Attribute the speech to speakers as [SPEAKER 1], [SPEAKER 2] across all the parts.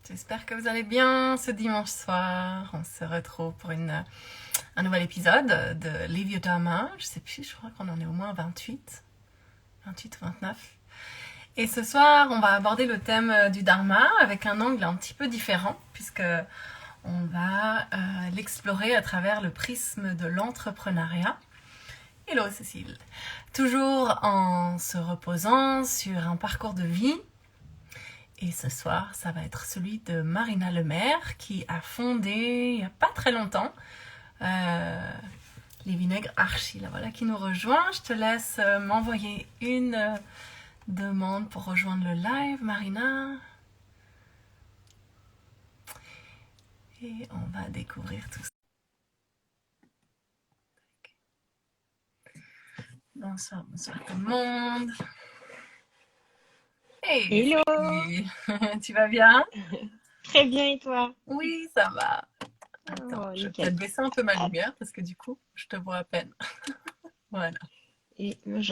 [SPEAKER 1] J'espère que vous allez bien ce dimanche soir. On se retrouve pour un nouvel épisode de Live Your Dharma. Je sais plus, je crois qu'on en est au moins 28 ou 29. Et ce soir, on va aborder le thème du Dharma avec un angle un petit peu différent, puisque on va l'explorer à travers le prisme de l'entrepreneuriat. Hello Cécile. Toujours en se reposant sur un parcours de vie. Et ce soir, ça va être celui de Marina Lemaire, qui a fondé, il n'y a pas très longtemps, les Vinaigres Archie. Là, voilà, qui nous rejoint. Je te laisse m'envoyer une demande pour rejoindre le live, Marina. Et on va découvrir tout ça. Bonsoir, bonsoir tout le monde. Hey,
[SPEAKER 2] hello.
[SPEAKER 1] Tu vas bien?
[SPEAKER 2] Très bien, et toi?
[SPEAKER 1] Oui, ça va. Attends, je vais peut-être baisser un peu ma lumière parce que du coup, je te vois à peine. Voilà.
[SPEAKER 2] Et moi,
[SPEAKER 1] je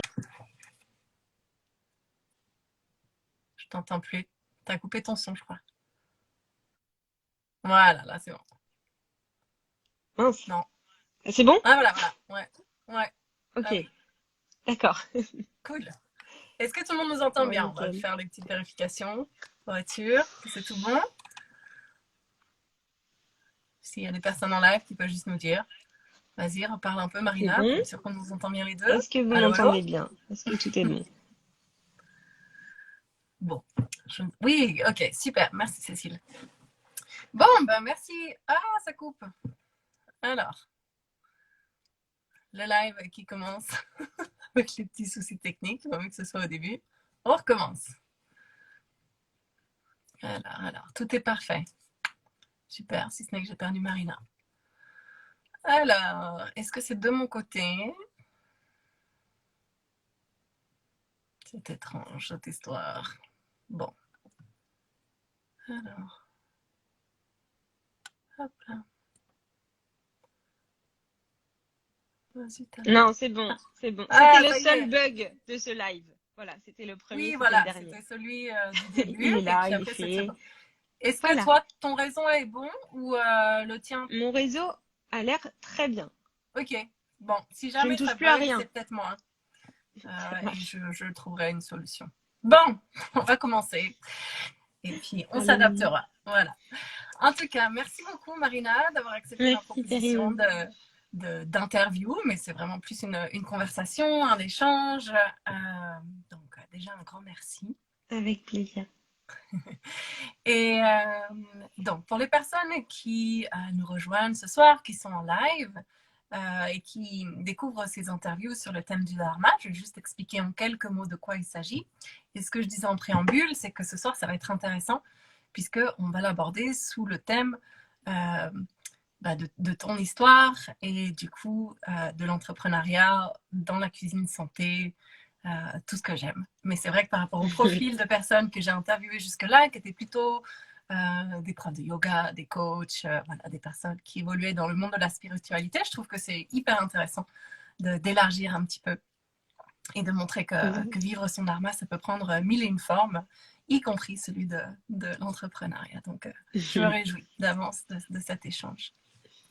[SPEAKER 1] t'entends plus. T'as coupé ton son, je crois. Voilà, là, c'est bon.
[SPEAKER 2] Mince.
[SPEAKER 1] Non.
[SPEAKER 2] C'est bon?
[SPEAKER 1] Ah, voilà, voilà. Ouais.
[SPEAKER 2] Ok.
[SPEAKER 1] Ah, oui.
[SPEAKER 2] D'accord.
[SPEAKER 1] Cool. Est-ce que tout le monde nous entend bien?
[SPEAKER 2] Nickel.
[SPEAKER 1] On va faire les petites vérifications pour être sûr que c'est tout bon. S'il y a des personnes en live qui peuvent juste nous dire. Vas-y, reparle un peu, Marina,
[SPEAKER 2] C'est bon.
[SPEAKER 1] pour être sûr qu'on nous entend bien les deux.
[SPEAKER 2] Est-ce que vous m'entendez bien? Est-ce que tout est bon?
[SPEAKER 1] Bon. Oui, ok, super. Merci, Cécile. Bon, ben merci. Ah, ça coupe. Alors, le live qui commence avec les petits soucis techniques, il vaut mieux que ce soit au début. On recommence. Alors, tout est parfait. Super, si ce n'est que j'ai perdu Marina. Alors, est-ce que c'est de mon côté? C'est étrange, cette histoire. Bon. Alors. Hop là.
[SPEAKER 2] Non, c'est bon, c'est bon.
[SPEAKER 1] Ah,
[SPEAKER 2] c'était le seul bug de ce live. Voilà, c'était le premier,
[SPEAKER 1] oui,
[SPEAKER 2] c'était
[SPEAKER 1] voilà,
[SPEAKER 2] le dernier.
[SPEAKER 1] c'était celui du début.
[SPEAKER 2] Il est là,
[SPEAKER 1] et puis
[SPEAKER 2] il est
[SPEAKER 1] après,
[SPEAKER 2] fait.
[SPEAKER 1] bon. Est-ce
[SPEAKER 2] Voilà.
[SPEAKER 1] que toi, ton réseau est bon ou le tien?
[SPEAKER 2] Mon réseau a l'air très bien.
[SPEAKER 1] Ok. Bon, si jamais
[SPEAKER 2] je ne touche
[SPEAKER 1] ça
[SPEAKER 2] plus à
[SPEAKER 1] bug,
[SPEAKER 2] rien.
[SPEAKER 1] c'est peut-être moi. Et je trouverai une solution. Bon, on va commencer. Et puis, on s'adaptera. Voilà. En tout cas, merci beaucoup, Marina, d'avoir accepté ma proposition d'interview. Mais c'est vraiment plus une conversation, un échange. Donc, déjà, un grand merci.
[SPEAKER 2] Avec plaisir.
[SPEAKER 1] Et donc, pour les personnes qui nous rejoignent ce soir, qui sont en live et qui découvrent ces interviews sur le thème du Dharma, je vais juste expliquer en quelques mots de quoi il s'agit. Et ce que je disais en préambule, c'est que ce soir, ça va être intéressant puisqu'on va l'aborder sous le thème de ton histoire et du coup de l'entrepreneuriat dans la cuisine santé, tout ce que j'aime. Mais c'est vrai que par rapport au profil de personnes que j'ai interviewées jusque-là, qui étaient plutôt des profs de yoga, des coachs, voilà, des personnes qui évoluaient dans le monde de la spiritualité, je trouve que c'est hyper intéressant d'élargir un petit peu et de montrer que vivre son dharma, ça peut prendre mille et une formes, y compris celui de l'entrepreneuriat. Donc, je me réjouis d'avance de cet échange.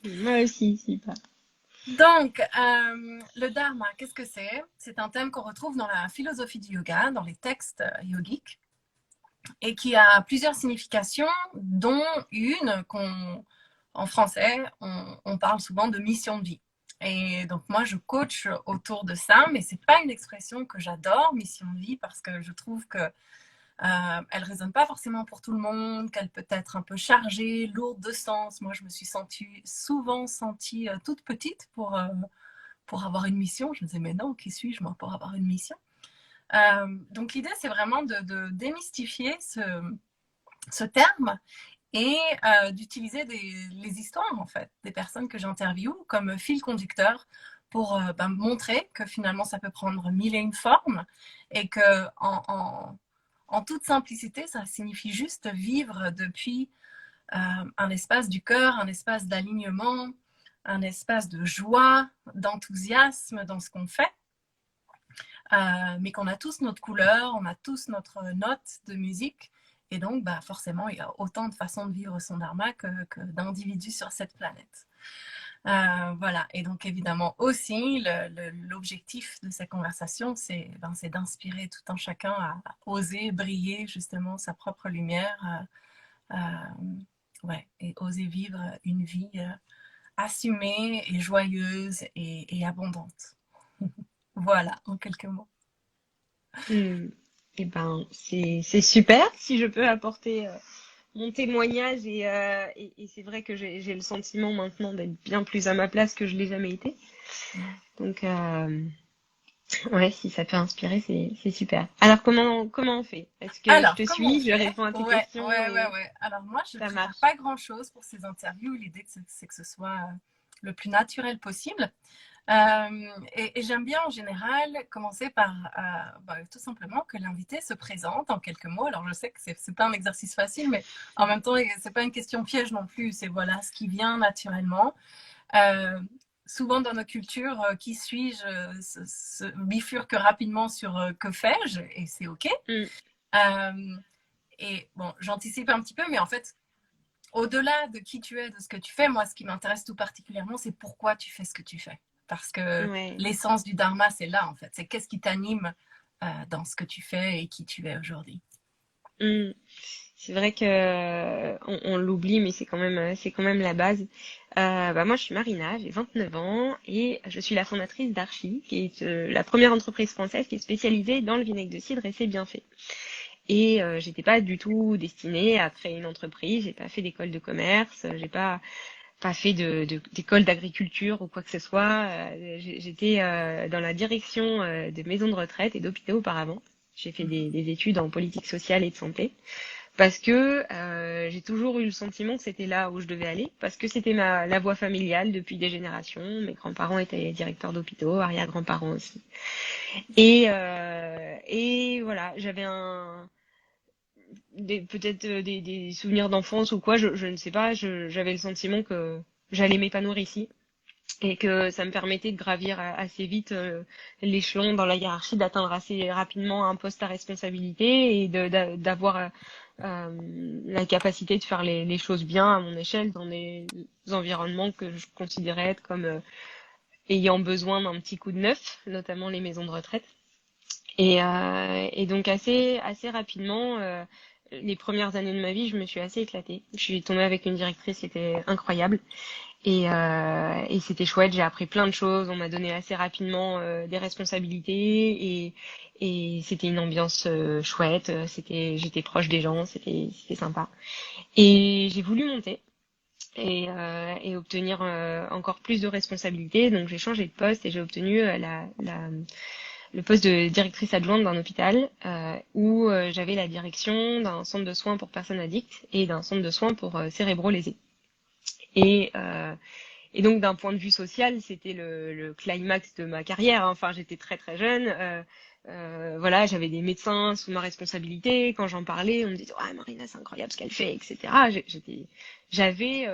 [SPEAKER 2] Moi aussi, super.
[SPEAKER 1] Donc, le dharma, qu'est-ce que c'est? C'est un thème qu'on retrouve dans la philosophie du yoga, dans les textes yogiques, et qui a plusieurs significations, dont une en français, on parle souvent de mission de vie. Et donc, moi, je coach autour de ça, mais ce n'est pas une expression que j'adore, mission de vie, parce que je trouve que elle résonne pas forcément pour tout le monde, qu'elle peut être un peu chargée, lourde de sens. Moi, je me suis souvent sentie toute petite pour avoir une mission. Je me disais, mais non, qui suis-je moi pour avoir une mission? Donc, l'idée, c'est vraiment de démystifier ce terme et d'utiliser les histoires, en fait, des personnes que j'interviewe comme fil conducteur pour montrer que finalement, ça peut prendre mille et une formes et que en toute simplicité, ça signifie juste vivre depuis un espace du cœur, un espace d'alignement, un espace de joie, d'enthousiasme dans ce qu'on fait, mais qu'on a tous notre couleur, on a tous notre note de musique Et donc, bah, forcément, il y a autant de façons de vivre son dharma que d'individus sur cette planète. Voilà, et donc évidemment aussi, l'objectif de cette conversation, c'est d'inspirer tout un chacun à oser briller justement sa propre lumière, ouais, et oser vivre une vie assumée et joyeuse et abondante. Voilà, en quelques mots.
[SPEAKER 2] Hmm. Eh ben, c'est super si je peux apporter mon témoignage et c'est vrai que j'ai le sentiment maintenant d'être bien plus à ma place que je l'ai jamais été. Donc ouais, si ça peut inspirer, c'est super. Alors comment on fait? Est-ce que je
[SPEAKER 1] Alors,
[SPEAKER 2] te
[SPEAKER 1] comment on
[SPEAKER 2] suis, je
[SPEAKER 1] fait?
[SPEAKER 2] réponds à tes
[SPEAKER 1] Ouais,
[SPEAKER 2] questions
[SPEAKER 1] ouais, ouais,
[SPEAKER 2] et
[SPEAKER 1] ouais. Alors moi, je
[SPEAKER 2] ça
[SPEAKER 1] prépare
[SPEAKER 2] marche?
[SPEAKER 1] pas grand-chose pour ces interviews. L'idée, c'est que ce soit le plus naturel possible. Et j'aime bien en général commencer par tout simplement que l'invité se présente en quelques mots. Alors je sais que c'est pas un exercice facile, mais en même temps, c'est pas une question piège non plus. C'est voilà ce qui vient naturellement. Euh, Souvent dans nos cultures, qui suis-je se bifurque rapidement sur que fais-je, et c'est OK.
[SPEAKER 2] Hmm.
[SPEAKER 1] Euh, et bon, j'anticipe un petit peu, mais en fait, au-delà de qui tu es, de ce que tu fais, moi, ce qui m'intéresse tout particulièrement, c'est pourquoi tu fais ce que tu fais. Parce que
[SPEAKER 2] Ouais.
[SPEAKER 1] l'essence du dharma, c'est là, en fait. C'est qu'est-ce qui t'anime dans ce que tu fais et qui tu es aujourd'hui.
[SPEAKER 2] Hmm. C'est vrai que on l'oublie, mais c'est quand même la base. Moi, je suis Marina, j'ai 29 ans et je suis la fondatrice d'Archie, qui est la première entreprise française qui est spécialisée dans le vinaigre de cidre et ses bienfaits. Et j'étais pas du tout destinée à créer une entreprise. J'ai pas fait d'école de commerce, j'ai pas fait d'école d'agriculture ou quoi que ce soit. J'étais dans la direction de maisons de retraite et d'hôpitaux auparavant. J'ai fait des études en politique sociale et de santé parce que j'ai toujours eu le sentiment que c'était là où je devais aller, parce que c'était la voie familiale depuis des générations. Mes grands-parents étaient directeurs d'hôpitaux, arrière-grands-parents aussi. Et voilà, j'avais peut-être des souvenirs d'enfance ou quoi, je ne sais pas. J'avais le sentiment que j'allais m'épanouir ici et que ça me permettait de gravir assez vite l'échelon dans la hiérarchie, d'atteindre assez rapidement un poste à responsabilité et d'avoir la capacité de faire les choses bien à mon échelle dans des environnements que je considérais être comme ayant besoin d'un petit coup de neuf, notamment les maisons de retraite. Et donc assez rapidement, les premières années de ma vie, je me suis assez éclatée. Je suis tombée avec une directrice qui était incroyable. Et c'était chouette, j'ai appris plein de choses, on m'a donné assez rapidement des responsabilités et c'était une ambiance chouette, j'étais proche des gens, c'était sympa. Et j'ai voulu monter et obtenir encore plus de responsabilités, donc j'ai changé de poste et j'ai obtenu le poste de directrice adjointe d'un hôpital où j'avais la direction d'un centre de soins pour personnes addictes et d'un centre de soins pour cérébro-lésés. Et, euh, et donc d'un point de vue social, c'était le climax de ma carrière. Enfin, j'étais très très jeune. Voilà, j'avais des médecins sous ma responsabilité. Quand j'en parlais, on me disait ouais Marina, c'est incroyable ce qu'elle fait, etc. J'avais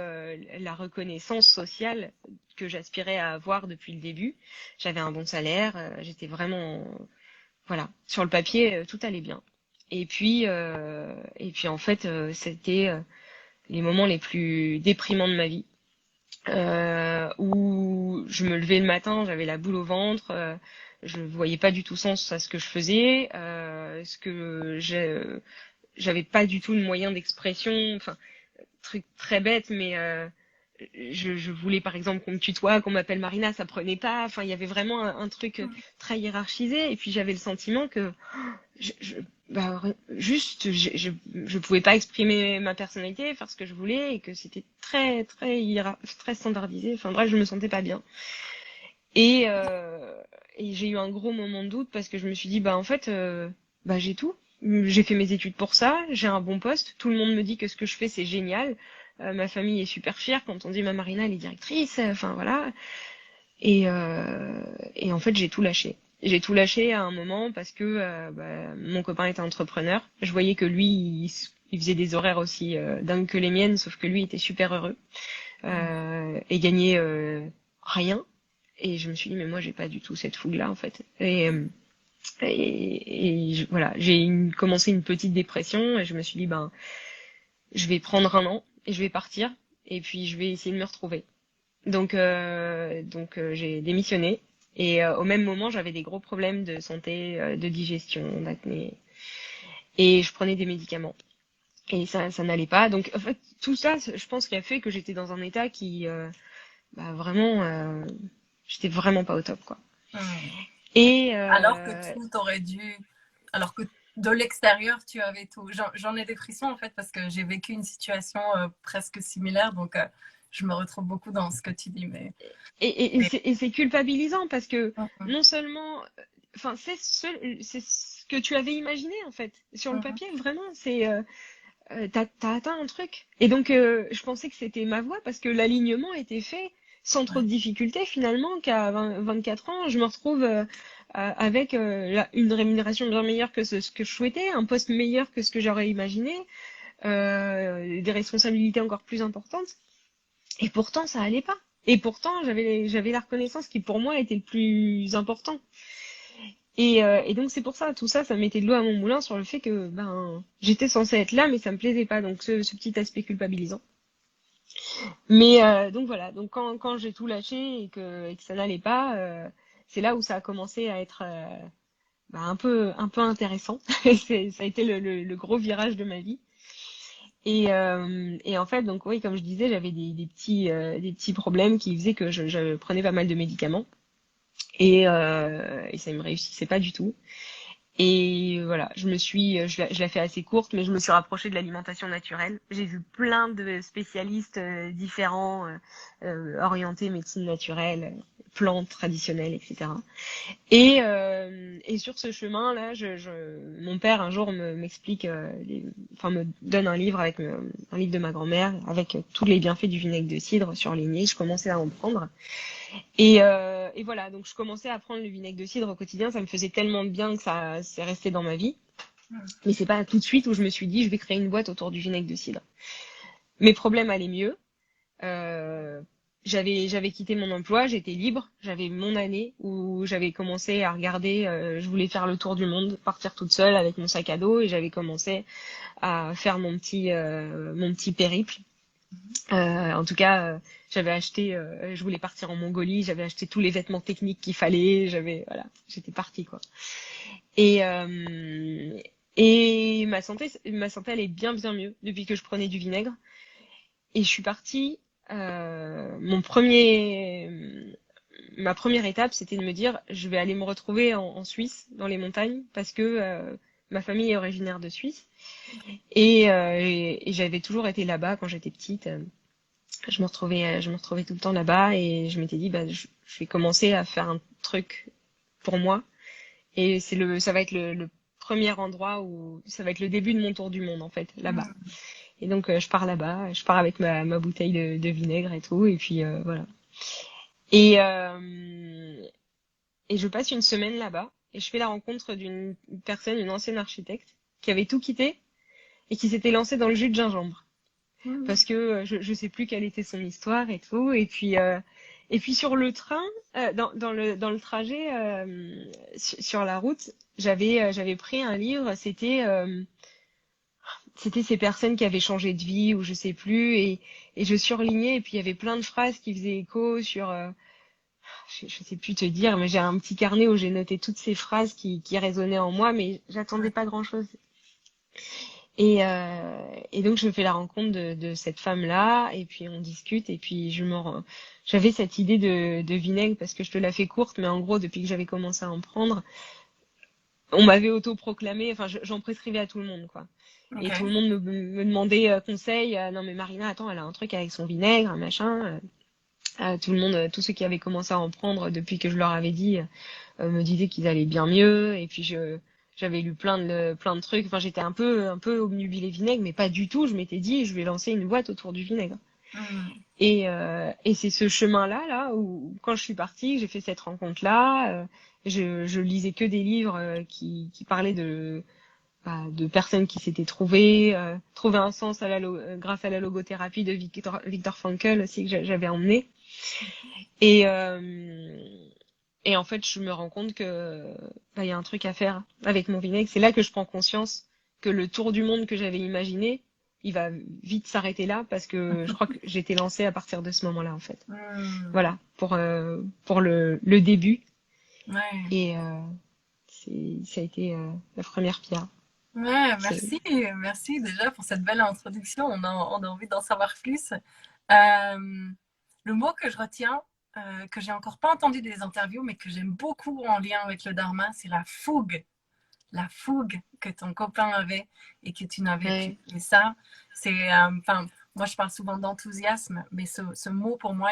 [SPEAKER 2] la reconnaissance sociale que j'aspirais à avoir depuis le début. J'avais un bon salaire. J'étais vraiment voilà sur le papier, tout allait bien. Et puis en fait, c'était les moments les plus déprimants de ma vie où je me levais le matin, j'avais la boule au ventre, je voyais pas du tout sens à ce que je faisais, j'avais pas du tout le moyen d'expression, enfin truc très bête, mais je voulais par exemple qu'on me tutoie, qu'on m'appelle Marina, ça prenait pas, enfin il y avait vraiment un truc très hiérarchisé, et puis j'avais le sentiment que je, je, juste je pouvais pas exprimer ma personnalité, faire ce que je voulais et que c'était très standardisé. Enfin bref, je me sentais pas bien. Et et j'ai eu un gros moment de doute parce que je me suis dit en fait j'ai tout. J'ai fait mes études pour ça, j'ai un bon poste, tout le monde me dit que ce que je fais c'est génial. Ma famille est super fière quand on dit ma Marina elle est directrice, enfin voilà. Et en fait, j'ai tout lâché. J'ai tout lâché à un moment parce que mon copain était entrepreneur. Je voyais que lui, il faisait des horaires aussi dingues que les miennes, sauf que lui était super heureux et gagnait rien. Et je me suis dit, mais moi, j'ai pas du tout cette fougue-là, en fait. Voilà, commencé une petite dépression et je me suis dit, ben, je vais prendre un an et je vais partir et puis je vais essayer de me retrouver. Donc j'ai démissionné et au même moment j'avais des gros problèmes de santé, de digestion, d'acné et je prenais des médicaments et ça n'allait pas. Donc en fait tout ça, je pense qu'il a fait que j'étais dans un état qui vraiment j'étais vraiment pas au top quoi.
[SPEAKER 1] Hmm.
[SPEAKER 2] Et
[SPEAKER 1] Alors que tout aurait dû, alors que de l'extérieur, tu avais tout. J'en ai des frissons en fait parce que j'ai vécu une situation presque similaire, donc je me retrouve beaucoup dans ce que tu dis. Mais...
[SPEAKER 2] et c'est culpabilisant parce que
[SPEAKER 1] Mhm,
[SPEAKER 2] non seulement, enfin, c'est ce que tu avais imaginé en fait sur le
[SPEAKER 1] mhm,
[SPEAKER 2] papier, vraiment, t'as atteint un truc. Et donc, je pensais que c'était ma voie parce que l'alignement était fait sans trop
[SPEAKER 1] ouais,
[SPEAKER 2] de difficultés finalement qu'à 24 ans, je me retrouve avec une rémunération bien meilleure que ce que je souhaitais, un poste meilleur que ce que j'aurais imaginé, des responsabilités encore plus importantes. Et pourtant, ça allait pas. Et pourtant, j'avais la reconnaissance qui pour moi était le plus important. Et donc c'est pour ça, tout ça, ça mettait de l'eau à mon moulin sur le fait que ben j'étais censée être là, mais ça me plaisait pas. Donc ce petit aspect culpabilisant. Mais donc voilà, donc quand j'ai tout lâché et que ça n'allait pas, c'est là où ça a commencé à être un peu intéressant. Ça a été le gros virage de ma vie. Et en fait, donc oui, comme je disais, j'avais des petits problèmes qui faisaient que je prenais pas mal de médicaments et ça ne me réussissait pas du tout. Et voilà, je l'ai fait assez courte, mais je me suis rapprochée de l'alimentation naturelle. J'ai vu plein de spécialistes différents, orientés médecine naturelle, plantes traditionnelles, etc. Et sur ce chemin-là, mon père un jour m'explique, me donne un livre un livre de ma grand-mère avec tous les bienfaits du vinaigre de cidre surlignés. Je commençais à en prendre. Et voilà, donc je commençais à prendre le vinaigre de cidre au quotidien. Ça me faisait tellement de bien que ça c'est resté dans ma vie. Mais c'est pas tout de suite où je me suis dit je vais créer une boîte autour du vinaigre de cidre. Mes problèmes allaient mieux. Euh, j'avais quitté mon emploi, j'étais libre, j'avais mon année où j'avais commencé à regarder, je voulais faire le tour du monde, partir toute seule avec mon sac à dos et j'avais commencé à faire mon petit périple. En tout cas, j'avais acheté, je voulais partir en Mongolie, j'avais acheté tous les vêtements techniques qu'il fallait, voilà, j'étais partie quoi. Et et ma santé allait bien mieux depuis que je prenais du vinaigre. Et je suis partie. Ma première étape, c'était de me dire, je vais aller me retrouver en Suisse, dans les montagnes, parce que ma famille est originaire de Suisse. Et j'avais toujours été là-bas quand j'étais petite. Je me retrouvais tout le temps là-bas et je m'étais dit, je vais commencer à faire un truc pour moi. Et ça va être le premier endroit où ça va être le début de mon tour du monde en fait, là-bas.
[SPEAKER 1] mhm.
[SPEAKER 2] Et donc je pars là-bas, je pars avec ma bouteille de vinaigre et tout, et puis voilà. Et, euh, et je passe une semaine là-bas, et je fais la rencontre d'une personne, une ancienne architecte, qui avait tout quitté et qui s'était lancée dans le jus de gingembre.
[SPEAKER 1] Mhm.
[SPEAKER 2] Parce que je sais plus quelle était son histoire et tout. Et puis sur le train, dans le trajet, sur la route, j'avais pris un livre, c'était ces personnes qui avaient changé de vie ou je sais plus et je surlignais et puis il y avait plein de phrases qui faisaient écho sur je sais plus te dire mais j'ai un petit carnet où j'ai noté toutes ces phrases qui résonnaient en moi mais j'attendais
[SPEAKER 1] Ouais.
[SPEAKER 2] pas grand-chose et donc je fais la rencontre de cette femme-là et puis on discute et puis j'avais cette idée de vinaigre parce que je te la fais courte mais en gros depuis que j'avais commencé à en prendre on m'avait autoproclamé, enfin j'en prescrivais à tout le monde quoi. Et tout le
[SPEAKER 1] Ok.
[SPEAKER 2] monde me demandait conseil, non mais Marina, attends, elle a un truc avec son vinaigre, un machin. Tout le monde, tous ceux qui avaient commencé à en prendre depuis que je leur avais dit, me disaient qu'ils allaient bien mieux. Et puis j'avais lu plein de trucs. Enfin j'étais un peu obnubilée vinaigre, mais pas du tout. Je m'étais dit, je vais lancer une boîte autour du vinaigre.
[SPEAKER 1] Mhm.
[SPEAKER 2] Et c'est ce chemin-là, là, où quand je suis partie, j'ai fait cette rencontre-là. Je lisais que des livres qui parlaient de personnes qui s'étaient trouvé un sens grâce à la logothérapie de Viktor Frankl aussi que j'avais emmené. Et, euh, Et en fait, je me rends compte que bah, il y a un truc à faire avec mon vinaigre. C'est là que je prends conscience que le tour du monde que j'avais imaginé, il va vite s'arrêter là parce que je crois que j'étais lancée à partir de ce moment-là, en fait.
[SPEAKER 1] Hmm.
[SPEAKER 2] Voilà, pour le début.
[SPEAKER 1] Ouais.
[SPEAKER 2] Et ça a été la première pierre.
[SPEAKER 1] Ouais,
[SPEAKER 2] C'est,
[SPEAKER 1] merci, merci déjà pour cette belle introduction. On a envie d'en savoir plus. Le mot que je retiens, que j'ai encore pas entendu des interviews, mais que j'aime beaucoup en lien avec le dharma, c'est la fougue. La fougue que ton copain avait et que tu n'avais plus.
[SPEAKER 2] ouais.
[SPEAKER 1] Et ça, c'est, enfin, moi je parle souvent d'enthousiasme, mais ce mot pour moi,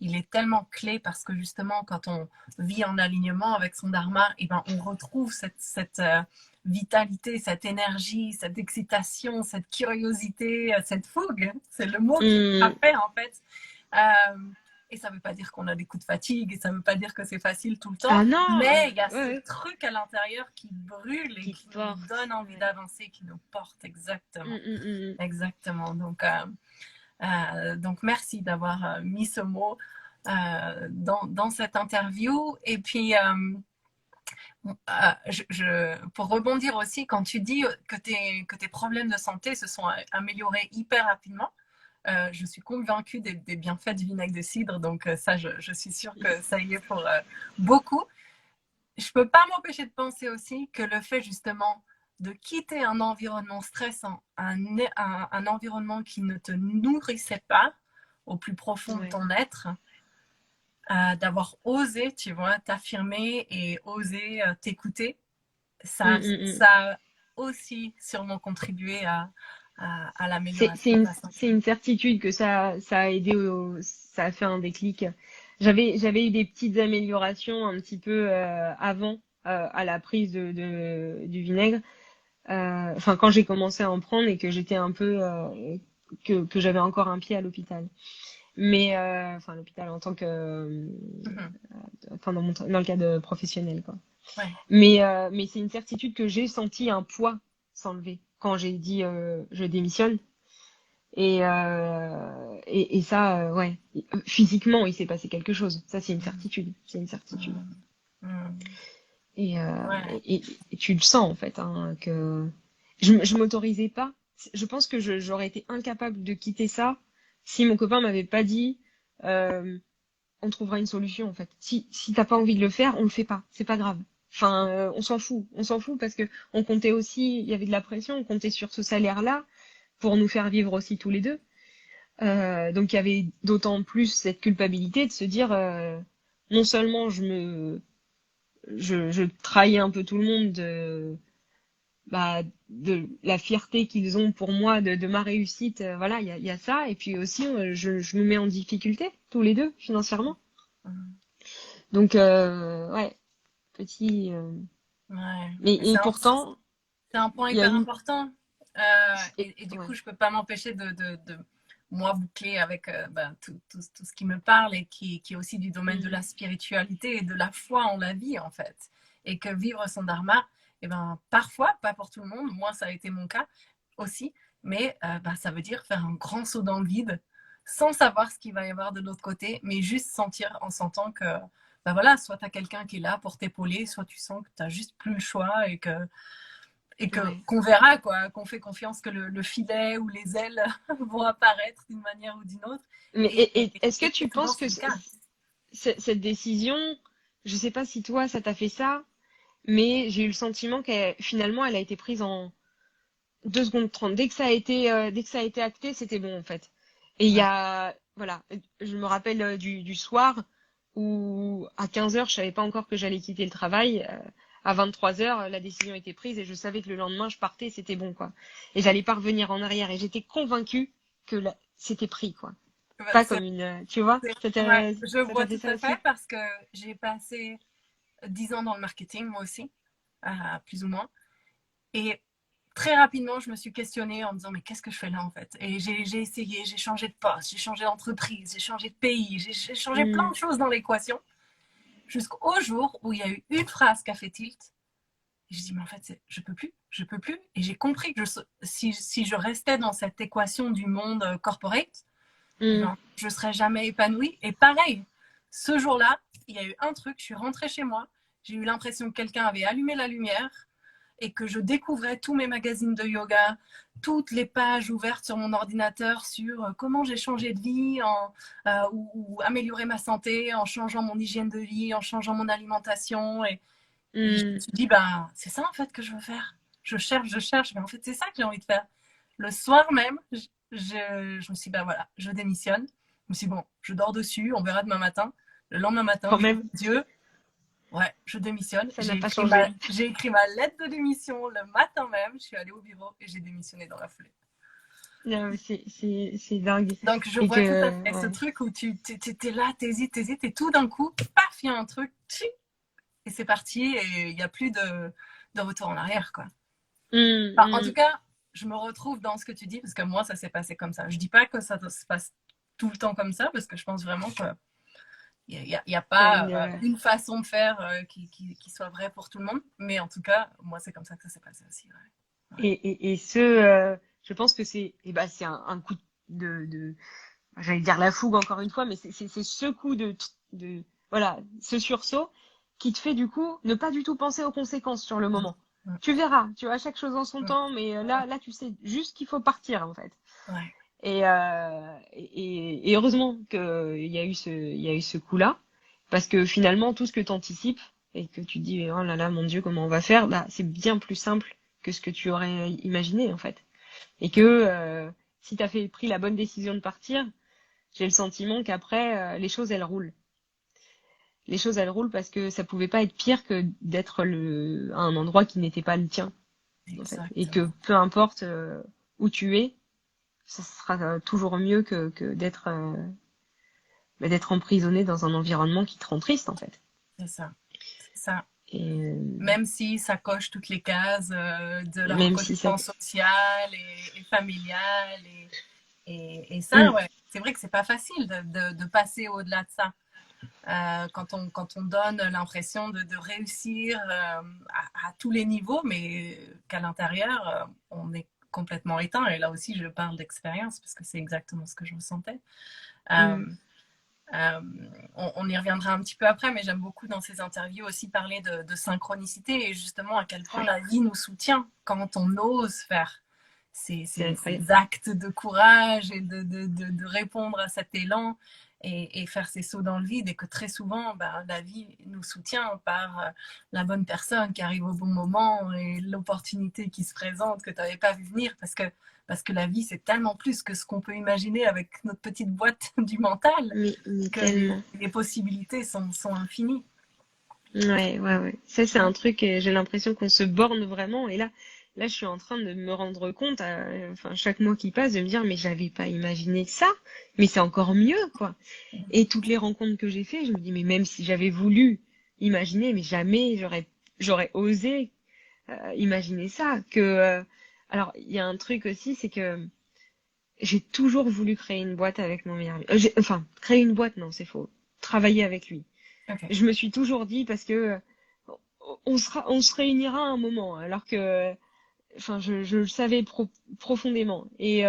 [SPEAKER 1] il est tellement clé parce que justement, quand on vit en alignement avec son dharma, et ben, on retrouve cette vitalité, cette énergie, cette excitation, cette curiosité, cette fougue. C'est le mot qui est
[SPEAKER 2] Hum,
[SPEAKER 1] parfait en fait. Euh, et ça ne veut pas dire qu'on a des coups de fatigue, et ça ne veut pas dire que c'est facile tout le temps,
[SPEAKER 2] ah non,
[SPEAKER 1] mais il y a
[SPEAKER 2] ouais,
[SPEAKER 1] ce
[SPEAKER 2] ouais,
[SPEAKER 1] truc à l'intérieur qui brûle et
[SPEAKER 2] qui
[SPEAKER 1] qui nous
[SPEAKER 2] porte.
[SPEAKER 1] donne envie
[SPEAKER 2] Ouais.
[SPEAKER 1] d'avancer, qui nous porte exactement.
[SPEAKER 2] Hum.
[SPEAKER 1] Exactement. Donc merci d'avoir mis ce mot dans cette interview. Et puis, pour rebondir aussi, quand tu dis que tes problèmes de santé se sont améliorés hyper rapidement, je suis convaincue des bienfaits du vinaigre de cidre, donc ça, je suis sûre que ça y est pour beaucoup. Je peux pas m'empêcher de penser aussi que le fait justement de quitter un environnement stressant, un environnement qui ne te nourrissait pas au plus profond de
[SPEAKER 2] Ouais.
[SPEAKER 1] ton être, d'avoir osé, tu vois, t'affirmer et osé t'écouter,
[SPEAKER 2] Hum.
[SPEAKER 1] ça a aussi sûrement contribué à l'amélioration de ta
[SPEAKER 2] C'est
[SPEAKER 1] santé.
[SPEAKER 2] une certitude que ça a aidé, ça a fait un déclic. J'avais eu des petites améliorations un petit peu avant à la prise du vinaigre. Enfin, quand j'ai commencé à en prendre et que j'étais un peu que j'avais encore un pied à l'hôpital. Mais enfin, à l'hôpital en tant que,
[SPEAKER 1] Mhm.
[SPEAKER 2] enfin dans le cadre professionnel quoi.
[SPEAKER 1] Ouais.
[SPEAKER 2] Mais c'est une certitude que j'ai senti un poids s'enlever quand j'ai dit je démissionne. Et ça, ouais, physiquement, il s'est passé quelque chose. Ça, c'est une certitude. C'est une certitude.
[SPEAKER 1] Mhm. Mhm.
[SPEAKER 2] Et, euh,
[SPEAKER 1] Ouais.
[SPEAKER 2] et, et tu le sens, en fait, hein, que je m'autorisais pas. Je pense que j'aurais été incapable de quitter ça si mon copain m'avait pas dit, euh, on trouvera une solution, en fait. Si t'as pas envie de le faire, on le fait pas. C'est pas grave. Enfin, on s'en fout. On s'en fout parce que on comptait aussi, il y avait de la pression, on comptait sur ce salaire-là pour nous faire vivre aussi tous les deux. Donc il y avait d'autant plus cette culpabilité de se dire non seulement je trahis un peu tout le monde de la fierté qu'ils ont pour moi de ma réussite, voilà, il y a ça, et puis aussi je me mets en difficulté tous les deux financièrement.
[SPEAKER 1] Mhm.
[SPEAKER 2] Donc ouais, petit
[SPEAKER 1] Ouais.
[SPEAKER 2] mais
[SPEAKER 1] Mais
[SPEAKER 2] et pourtant
[SPEAKER 1] c'est un point
[SPEAKER 2] il y a
[SPEAKER 1] hyper
[SPEAKER 2] une
[SPEAKER 1] important. Et du coup,
[SPEAKER 2] ouais.
[SPEAKER 1] je ne peux pas m'empêcher de moi boucler avec tout ce qui me parle et qui est aussi du domaine de
[SPEAKER 2] Mm,
[SPEAKER 1] la spiritualité et de la foi en la vie, en fait. Et que vivre son dharma, eh ben, parfois, pas pour tout le monde, moi, ça a été mon cas aussi, mais ça veut dire faire un grand saut dans le vide sans savoir ce qu'il va y avoir de l'autre côté, mais juste sentir en sentant que voilà, soit tu as quelqu'un qui est là pour t'épauler, soit tu sens que tu n'as juste plus le choix et que
[SPEAKER 2] ouais.
[SPEAKER 1] qu'on verra quoi, qu'on fait confiance que le filet ou les ailes vont apparaître d'une manière ou d'une autre.
[SPEAKER 2] Mais est-ce que tu
[SPEAKER 1] Souvent
[SPEAKER 2] penses que
[SPEAKER 1] c'est le cas.
[SPEAKER 2] cette décision, je sais pas si toi ça t'a fait ça, mais j'ai eu le sentiment qu'elle finalement elle a été prise en 2 secondes 30. Dès que ça a été acté, c'était bon en fait. Et il y
[SPEAKER 1] Ouais.
[SPEAKER 2] a voilà, je me rappelle du soir où à 15 heures, je savais pas encore que j'allais quitter le travail. À 23 heures, la décision était prise et je savais que le lendemain je partais, c'était bon quoi. Et j'allais pas revenir en arrière et j'étais convaincue que c'était pris quoi. Pas
[SPEAKER 1] C'est-
[SPEAKER 2] comme une, tu vois,
[SPEAKER 1] ouais, je
[SPEAKER 2] ça
[SPEAKER 1] vois
[SPEAKER 2] t'a fait
[SPEAKER 1] tout
[SPEAKER 2] ça
[SPEAKER 1] à fait
[SPEAKER 2] aussi?
[SPEAKER 1] parce que j'ai passé 10 ans dans le marketing moi aussi, plus ou moins. Et très rapidement, je me suis questionnée en me disant mais qu'est-ce que je fais là en fait. Et j'ai essayé, j'ai changé de poste, j'ai changé d'entreprise, j'ai changé de pays, j'ai changé plein
[SPEAKER 2] Hmm.
[SPEAKER 1] de choses dans l'équation jusqu'au jour où il y a eu une phrase qui a fait tilt. Et je dis, mais en fait, je peux plus, je peux plus. Et j'ai compris que si je restais dans cette équation du monde corporate, eh
[SPEAKER 2] Hmm.
[SPEAKER 1] ben, je serais jamais épanouie. Et pareil, ce jour-là, il y a eu un truc, je suis rentrée chez moi, j'ai eu l'impression que quelqu'un avait allumé la lumière et que je découvrais tous mes magazines de yoga, toutes les pages ouvertes sur mon ordinateur sur comment j'ai changé de vie ou améliorer ma santé en changeant mon hygiène de vie, en changeant mon alimentation. Et je me
[SPEAKER 2] Hmm.
[SPEAKER 1] suis dit, c'est ça en fait que je veux faire. Je cherche, mais en fait, c'est ça que j'ai envie de faire. Le soir même, je me suis dit, voilà, je démissionne. Je me suis dit, bon, je dors dessus, on verra demain matin. Le lendemain matin,
[SPEAKER 2] Quand
[SPEAKER 1] j'ouvre
[SPEAKER 2] même,
[SPEAKER 1] les yeux, ouais, je démissionne.
[SPEAKER 2] ça n'a pas changé.
[SPEAKER 1] J'ai écrit ma lettre de démission le matin même. Je suis allée au bureau et j'ai démissionné dans la foulée.
[SPEAKER 2] Non, c'est dingue.
[SPEAKER 1] Donc, je
[SPEAKER 2] Et
[SPEAKER 1] vois tout à
[SPEAKER 2] que,
[SPEAKER 1] fait ce
[SPEAKER 2] ouais.
[SPEAKER 1] truc où tu es là, t'hésites, et tout d'un coup, paf, il y a un truc, et c'est parti, et il n'y a plus de retour en arrière, quoi.
[SPEAKER 2] Hmm,
[SPEAKER 1] Enfin, en tout
[SPEAKER 2] hmm.
[SPEAKER 1] cas, je me retrouve dans ce que tu dis, parce que moi, ça s'est passé comme ça. Je dis pas que ça se passe tout le temps comme ça, parce que je pense vraiment que y a
[SPEAKER 2] Il y a
[SPEAKER 1] pas
[SPEAKER 2] une,
[SPEAKER 1] une façon de faire qui soit vraie pour tout le monde. Mais en tout cas, moi, c'est comme ça que ça s'est passé aussi. Ouais. Ouais.
[SPEAKER 2] je pense que c'est un coup j'allais dire la fougue encore une fois, mais c'est ce coup voilà, ce sursaut qui te fait du coup ne pas du tout penser aux conséquences sur le moment.
[SPEAKER 1] Mm,
[SPEAKER 2] Tu verras, tu vois, chaque chose en son
[SPEAKER 1] mm,
[SPEAKER 2] temps, mais là, tu sais juste qu'il faut partir en fait.
[SPEAKER 1] ouais,
[SPEAKER 2] Et heureusement qu'il y a eu il y a eu ce coup-là, parce que finalement, tout ce que tu anticipes et que tu dis, oh là là, mon Dieu, comment on va faire, bah, c'est bien plus simple que ce que tu aurais imaginé, en fait. Et que si tu as pris la bonne décision de partir, j'ai le sentiment qu'après, les choses, elles roulent. Les choses, elles roulent parce que ça pouvait pas être pire que d'être à un endroit qui n'était pas le tien, en fait. Et que
[SPEAKER 1] exactement.
[SPEAKER 2] peu importe où tu es, ça sera toujours mieux que d'être emprisonné dans un environnement qui te rend triste, en fait.
[SPEAKER 1] C'est ça. C'est ça.
[SPEAKER 2] Et
[SPEAKER 1] Même si ça coche toutes les cases de la
[SPEAKER 2] même si ça...
[SPEAKER 1] reconnaissance sociale et familiale. Et ça,
[SPEAKER 2] Mm,
[SPEAKER 1] ouais, c'est vrai que c'est pas facile de passer au-delà de ça. Quand on donne l'impression de réussir à tous les niveaux, mais qu'à l'intérieur, on est complètement éteint. Et là aussi, je parle d'expérience parce que c'est exactement ce que je ressentais. Euh,
[SPEAKER 2] mm,
[SPEAKER 1] euh, on y reviendra un petit peu après, mais j'aime beaucoup dans ces interviews aussi parler de synchronicité et justement à quel point
[SPEAKER 2] ouais,
[SPEAKER 1] la vie nous soutient quand on ose faire
[SPEAKER 2] c'est incroyable.
[SPEAKER 1] ces actes de courage et de répondre à cet élan et faire ces sauts dans le vide et que très souvent, la vie nous soutient par la bonne personne qui arrive au bon moment et l'opportunité qui se présente que tu n'avais pas vu venir parce que la vie, c'est tellement plus que ce qu'on peut imaginer avec notre petite boîte du mental
[SPEAKER 2] Mais
[SPEAKER 1] que
[SPEAKER 2] tellement.
[SPEAKER 1] les possibilités sont infinies.
[SPEAKER 2] Ouais, ouais, ouais. Ça, c'est un truc, j'ai l'impression qu'on se borne vraiment. Et là, je suis en train de me rendre compte, enfin, chaque mois qui passe, de me dire, mais j'avais pas imaginé ça. Mais c'est encore mieux, quoi. Et toutes les rencontres que j'ai fait, je me dis, mais même si j'avais voulu imaginer, mais jamais j'aurais osé imaginer ça. Alors, il y a un truc aussi, c'est que j'ai toujours voulu créer une boîte avec mon meilleur ami. Enfin, créer une boîte, non, c'est faux. Travailler avec lui.
[SPEAKER 1] Ok.
[SPEAKER 2] Je me suis toujours dit parce que on se réunira à un moment, alors que, enfin, je le savais profondément. Et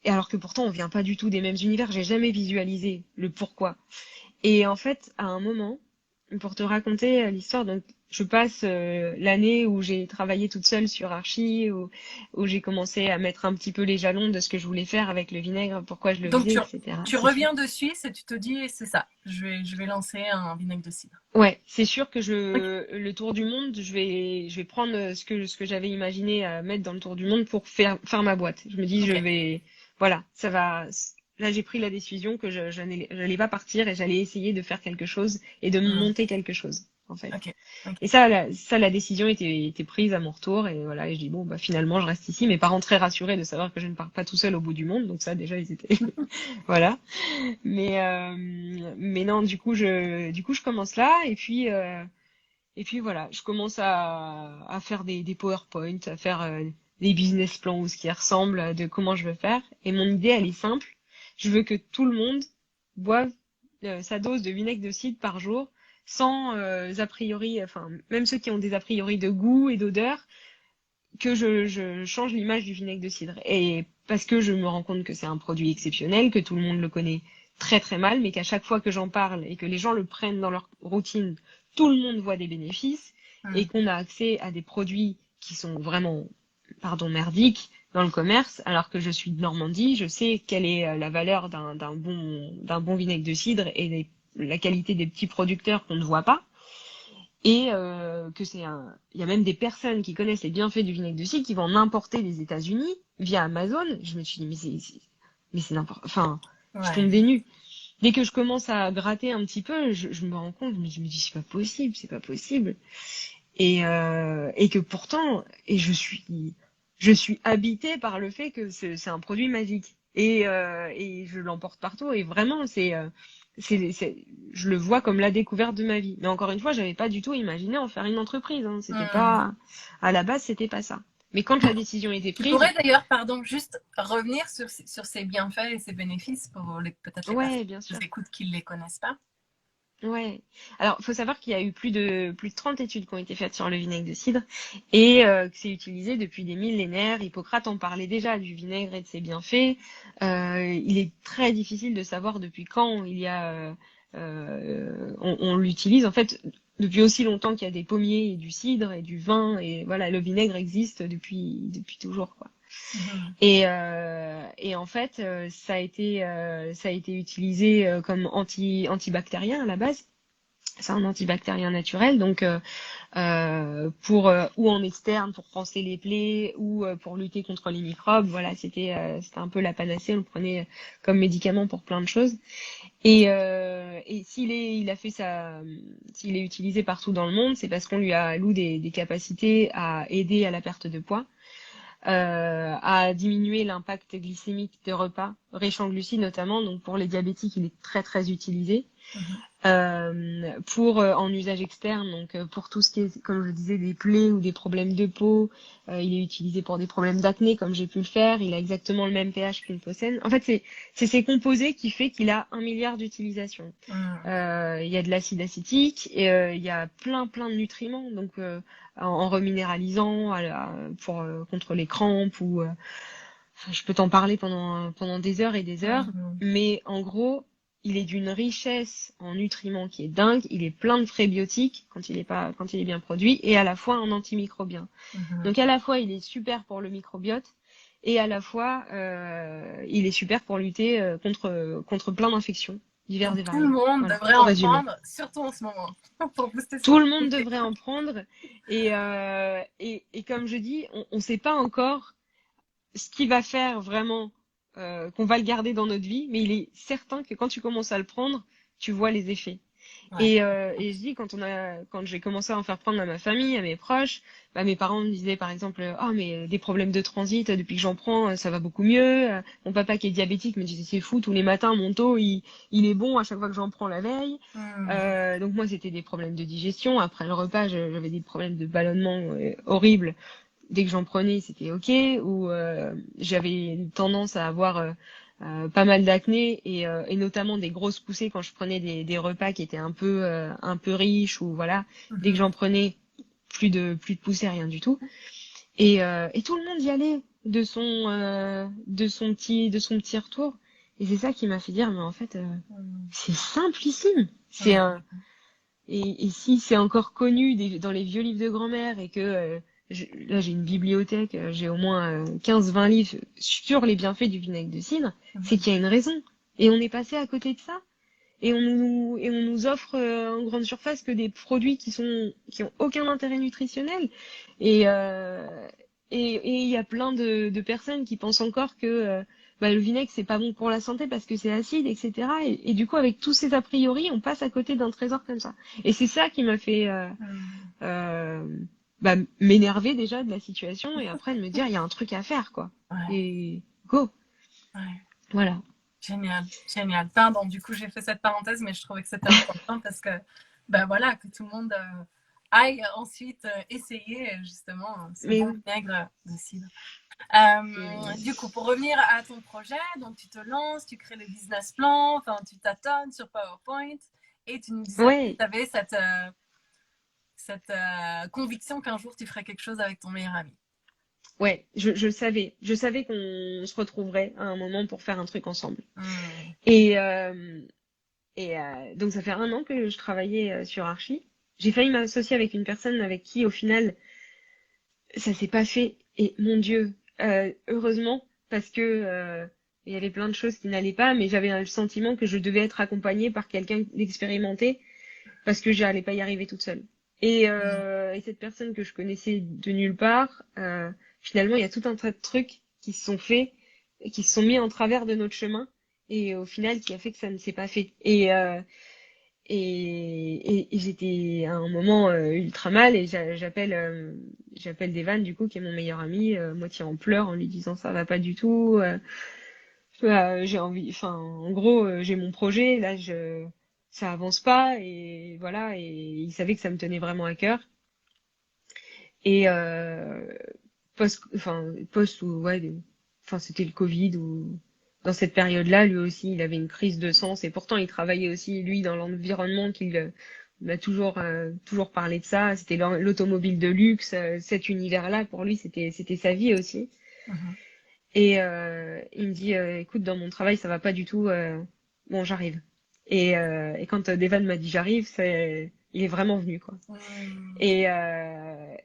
[SPEAKER 2] alors que pourtant, on vient pas du tout des mêmes univers. J'ai jamais visualisé le pourquoi. Et en fait, à un moment, pour te raconter l'histoire, donc je passe l'année où j'ai travaillé toute seule sur Archie, où j'ai commencé à mettre un petit peu les jalons de ce que je voulais faire avec le vinaigre, pourquoi je le
[SPEAKER 1] Donc
[SPEAKER 2] faisais,
[SPEAKER 1] tu,
[SPEAKER 2] etc.
[SPEAKER 1] tu
[SPEAKER 2] C'est sûr.
[SPEAKER 1] reviens de Suisse et tu te dis, c'est ça, je vais lancer un vinaigre de cidre.
[SPEAKER 2] Ouais, c'est sûr que
[SPEAKER 1] Ok.
[SPEAKER 2] le tour du monde, je vais prendre ce que j'avais imaginé à mettre dans le tour du monde pour faire ma boîte. Je me dis,
[SPEAKER 1] Ok.
[SPEAKER 2] voilà, ça va. Là, j'ai pris la décision que j'allais pas partir et j'allais essayer de faire quelque chose et de
[SPEAKER 1] Mm.
[SPEAKER 2] monter quelque chose, en fait.
[SPEAKER 1] Ok. Ok.
[SPEAKER 2] Et ça, la décision était prise à mon retour et voilà, et je dis bon, bah finalement, je reste ici. Mes parents très rassurés de savoir que je ne pars pas tout seul au bout du monde, donc ça, déjà, ils étaient, voilà. Mais non, du coup, je commence là et puis voilà, je commence à faire des PowerPoint, à faire des business plans ou ce qui ressemble de comment je veux faire. Et mon idée, elle est simple. Je veux que tout le monde boive sa dose de vinaigre de cidre par jour, sans a priori, enfin, même ceux qui ont des a priori de goût et d'odeur, que je change l'image du vinaigre de cidre. Et parce que je me rends compte que c'est un produit exceptionnel, que tout le monde le connaît très très mal, mais qu'à chaque fois que j'en parle et que les gens le prennent dans leur routine, tout le monde voit des bénéfices et qu'on a accès à des produits qui sont vraiment, pardon, merdiques dans le commerce, alors que je suis de Normandie, je sais quelle est la valeur d'un bon vinaigre de cidre et la qualité des petits producteurs qu'on ne voit pas. Et que il y a même des personnes qui connaissent les bienfaits du vinaigre de cidre qui vont en importer des États-Unis via Amazon. Je me suis dit, mais c'est n'importe, enfin, je tombe
[SPEAKER 1] Ouais.
[SPEAKER 2] des nues. Dès que je commence à gratter un petit peu, je me rends compte, mais je me dis, c'est pas possible. Et que pourtant, je suis habitée par le fait que c'est un produit magique. Et je l'emporte partout. Et vraiment, je le vois comme la découverte de ma vie. Mais encore une fois, j'avais pas du tout imaginé en faire une entreprise. Hein. C'était
[SPEAKER 1] Hmm.
[SPEAKER 2] pas, à la base, c'était pas ça. Mais quand la décision était
[SPEAKER 1] Tu
[SPEAKER 2] prise,
[SPEAKER 1] pourrais d'ailleurs, pardon, juste revenir sur ces bienfaits et ces bénéfices pour peut-être les personnes
[SPEAKER 2] ouais, bien
[SPEAKER 1] qui nous
[SPEAKER 2] sûr.
[SPEAKER 1] écoutent qui ne les connaissent pas.
[SPEAKER 2] Ouais. Alors, faut savoir qu'il y a eu plus de 30 études qui ont été faites sur le vinaigre de cidre et que c'est utilisé depuis des millénaires. Hippocrate en parlait déjà du vinaigre et de ses bienfaits. Il est très difficile de savoir depuis quand on l'utilise. En fait, depuis aussi longtemps qu'il y a des pommiers et du cidre et du vin et voilà, le vinaigre existe depuis toujours, quoi. Et en fait, ça a été utilisé comme antibactérien à la base. C'est un antibactérien naturel, donc pour ou en externe pour panser les plaies ou pour lutter contre les microbes. Voilà, c'était un peu la panacée. On le prenait comme médicament pour plein de choses. Et s'il est utilisé partout dans le monde, c'est parce qu'on lui a alloué des capacités à aider à la perte de poids, à diminuer l'impact glycémique des repas, riches en glucides notamment. Donc pour les diabétiques, il est très très utilisé.
[SPEAKER 1] Mhm.
[SPEAKER 2] Pour en usage externe, donc pour tout ce qui est, comme je disais, des plaies ou des problèmes de peau, il est utilisé pour des problèmes d'acné, comme j'ai pu le faire. Il a exactement le même pH qu'une Pocène. En fait, c'est ces composés qui fait qu'il a 1 milliard d'utilisations.
[SPEAKER 1] Mhm.
[SPEAKER 2] Il y a de l'acide acétique et il y a plein de nutriments, donc en reminéralisant, pour contre les crampes ou enfin, je peux t'en parler pendant des heures et des heures,
[SPEAKER 1] Mhm.
[SPEAKER 2] mais en gros, il est d'une richesse en nutriments qui est dingue. Il est plein de prébiotiques quand il est bien produit, et à la fois un antimicrobien.
[SPEAKER 1] Mhm.
[SPEAKER 2] Donc à la fois, il est super pour le microbiote, et à la fois, il est super pour lutter contre plein d'infections diverses
[SPEAKER 1] Donc
[SPEAKER 2] et
[SPEAKER 1] tout le
[SPEAKER 2] variées.
[SPEAKER 1] monde
[SPEAKER 2] Voilà,
[SPEAKER 1] devrait
[SPEAKER 2] pour
[SPEAKER 1] en
[SPEAKER 2] résumer.
[SPEAKER 1] prendre, surtout en ce moment, pour booster son
[SPEAKER 2] Tout le monde
[SPEAKER 1] immunité.
[SPEAKER 2] devrait en prendre, et comme je dis, on ne sait pas encore ce qui va faire vraiment qu'on va le garder dans notre vie, mais il est certain que quand tu commences à le prendre, tu vois les effets.
[SPEAKER 1] Ouais.
[SPEAKER 2] Et je dis, quand j'ai commencé à en faire prendre à ma famille, à mes proches, bah, mes parents me disaient par exemple, oh mais des problèmes de transit, depuis que j'en prends, ça va beaucoup mieux. Mon papa qui est diabétique me disait, c'est fou, tous les matins, mon taux, il est bon à chaque fois que j'en prends la veille.
[SPEAKER 1] Mhm.
[SPEAKER 2] Donc moi, c'était des problèmes de digestion. Après le repas, j'avais des problèmes de ballonnement horribles. Dès que j'en prenais, c'était ok. Ou j'avais tendance à avoir pas mal d'acné et notamment des grosses poussées quand je prenais des repas qui étaient un peu riches ou voilà. Dès que
[SPEAKER 1] Mhm.
[SPEAKER 2] j'en prenais, plus de poussées, rien du tout. Et tout le monde y allait de son petit retour. Et c'est ça qui m'a fait dire, mais en fait,
[SPEAKER 1] Mhm.
[SPEAKER 2] c'est simplissime.
[SPEAKER 1] Mhm.
[SPEAKER 2] Et si c'est encore connu dans les vieux livres de grand-mère et que là j'ai une bibliothèque, j'ai au moins 15-20 livres sur les bienfaits du vinaigre de cidre, c'est
[SPEAKER 1] Mhm.
[SPEAKER 2] qu'il y a une raison. Et on est passé à côté de ça. Et on nous offre en grande surface que des produits qui ont aucun intérêt nutritionnel. Et et il y a plein de personnes qui pensent encore que bah, le vinaigre c'est pas bon pour la santé parce que c'est acide, etc. Et du coup avec tous ces a priori, on passe à côté d'un trésor comme ça. Et c'est ça qui m'a fait
[SPEAKER 1] Mhm.
[SPEAKER 2] euh, bah, m'énerver déjà de la situation et après de me dire il y a un truc à faire quoi.
[SPEAKER 1] Ouais.
[SPEAKER 2] Et go,
[SPEAKER 1] Ouais.
[SPEAKER 2] voilà.
[SPEAKER 1] Génial, génial. Pardon, du coup, j'ai fait cette parenthèse, mais je trouvais que c'était important parce que, ben voilà, que tout le monde aille ensuite essayer justement ce
[SPEAKER 2] Mais
[SPEAKER 1] bon
[SPEAKER 2] oui.
[SPEAKER 1] vinaigre de cidre. Du coup,
[SPEAKER 2] c'est-
[SPEAKER 1] pour revenir à ton projet, donc tu te lances, tu crées le business plan, enfin, tu tâtonnes sur PowerPoint et tu nous disais que
[SPEAKER 2] Ouais,
[SPEAKER 1] tu avais cette conviction qu'un jour tu ferais quelque chose avec ton meilleur ami.
[SPEAKER 2] ouais, je savais qu'on se retrouverait à un moment pour faire un truc ensemble.
[SPEAKER 1] Hmm.
[SPEAKER 2] Et, donc ça fait 1 an que je travaillais sur Archie. J'ai failli m'associer avec une personne avec qui, au final, ça s'est pas fait. Et mon Dieu, heureusement, parce que il y avait plein de choses qui n'allaient pas, mais j'avais le sentiment que je devais être accompagnée par quelqu'un d'expérimenté parce que j'allais pas y arriver toute seule. Et cette personne que je connaissais de nulle part, finalement, il y a tout un tas de trucs qui se sont faits, qui se sont mis en travers de notre chemin, et au final, qui a fait que ça ne s'est pas fait. Et j'étais à un moment ultra mal, et j'appelle Devan, du coup, qui est mon meilleur ami, moitié en pleurs, en lui disant ça va pas du tout. J'ai envie, enfin, en gros, j'ai mon projet, là, ça avance pas, et voilà, et il savait que ça me tenait vraiment à cœur. Et post ou ouais, enfin, c'était le Covid, ou dans cette période-là, lui aussi, il avait une crise de sens, et pourtant, il travaillait aussi, lui, dans l'environnement qu'il m'a toujours parlé de ça. C'était l'automobile de luxe, cet univers-là, pour lui, c'était sa vie aussi.
[SPEAKER 1] Mhm.
[SPEAKER 2] Et il me dit, écoute, dans mon travail, ça va pas du tout. Bon, j'arrive. Et quand Devan m'a dit j'arrive, il est vraiment venu, quoi.
[SPEAKER 1] Hmm.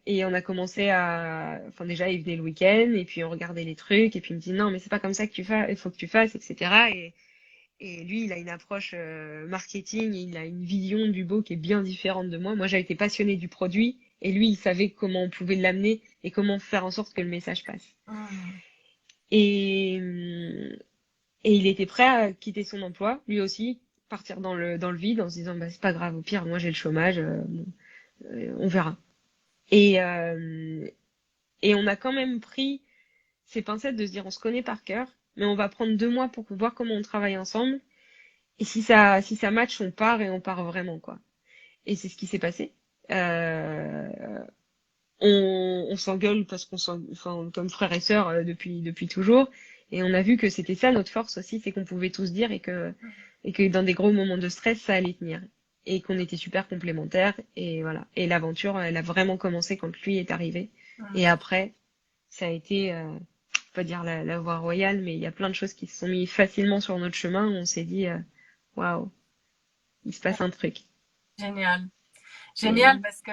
[SPEAKER 2] Et on a commencé enfin déjà, il venait le week-end, et puis on regardait les trucs, et puis il me dit non, mais c'est pas comme ça que tu fais, il faut que tu fasses, etc. Et lui, il a une approche marketing, il a une vision du beau qui est bien différente de moi. Moi, j'ai été passionnée du produit, et lui, il savait comment on pouvait l'amener et comment faire en sorte que le message passe.
[SPEAKER 1] Hmm.
[SPEAKER 2] Et, et il était prêt à quitter son emploi, lui aussi, partir dans le vide en se disant bah c'est pas grave, au pire moi j'ai le chômage, bon, on verra. Et et on a quand même pris ces pincettes de se dire on se connaît par cœur, mais on va prendre 2 mois pour voir comment on travaille ensemble. Et si ça match, on part, et on part vraiment, quoi. Et c'est ce qui s'est passé. Euh, on s'engueule parce enfin, comme frères et sœurs depuis toujours. Et on a vu que c'était ça notre force aussi, c'est qu'on pouvait tous dire, et que dans des gros moments de stress, ça allait tenir. Et qu'on était super complémentaires. Et voilà. Et l'aventure, elle a vraiment commencé quand lui est arrivé. Et
[SPEAKER 1] Hmm.
[SPEAKER 2] après, ça a été, je peux pas dire la voie royale, mais il y a plein de choses qui se sont mis facilement sur notre chemin. On s'est dit, waouh, il se passe un truc.
[SPEAKER 1] Génial. Génial
[SPEAKER 2] Et
[SPEAKER 1] parce que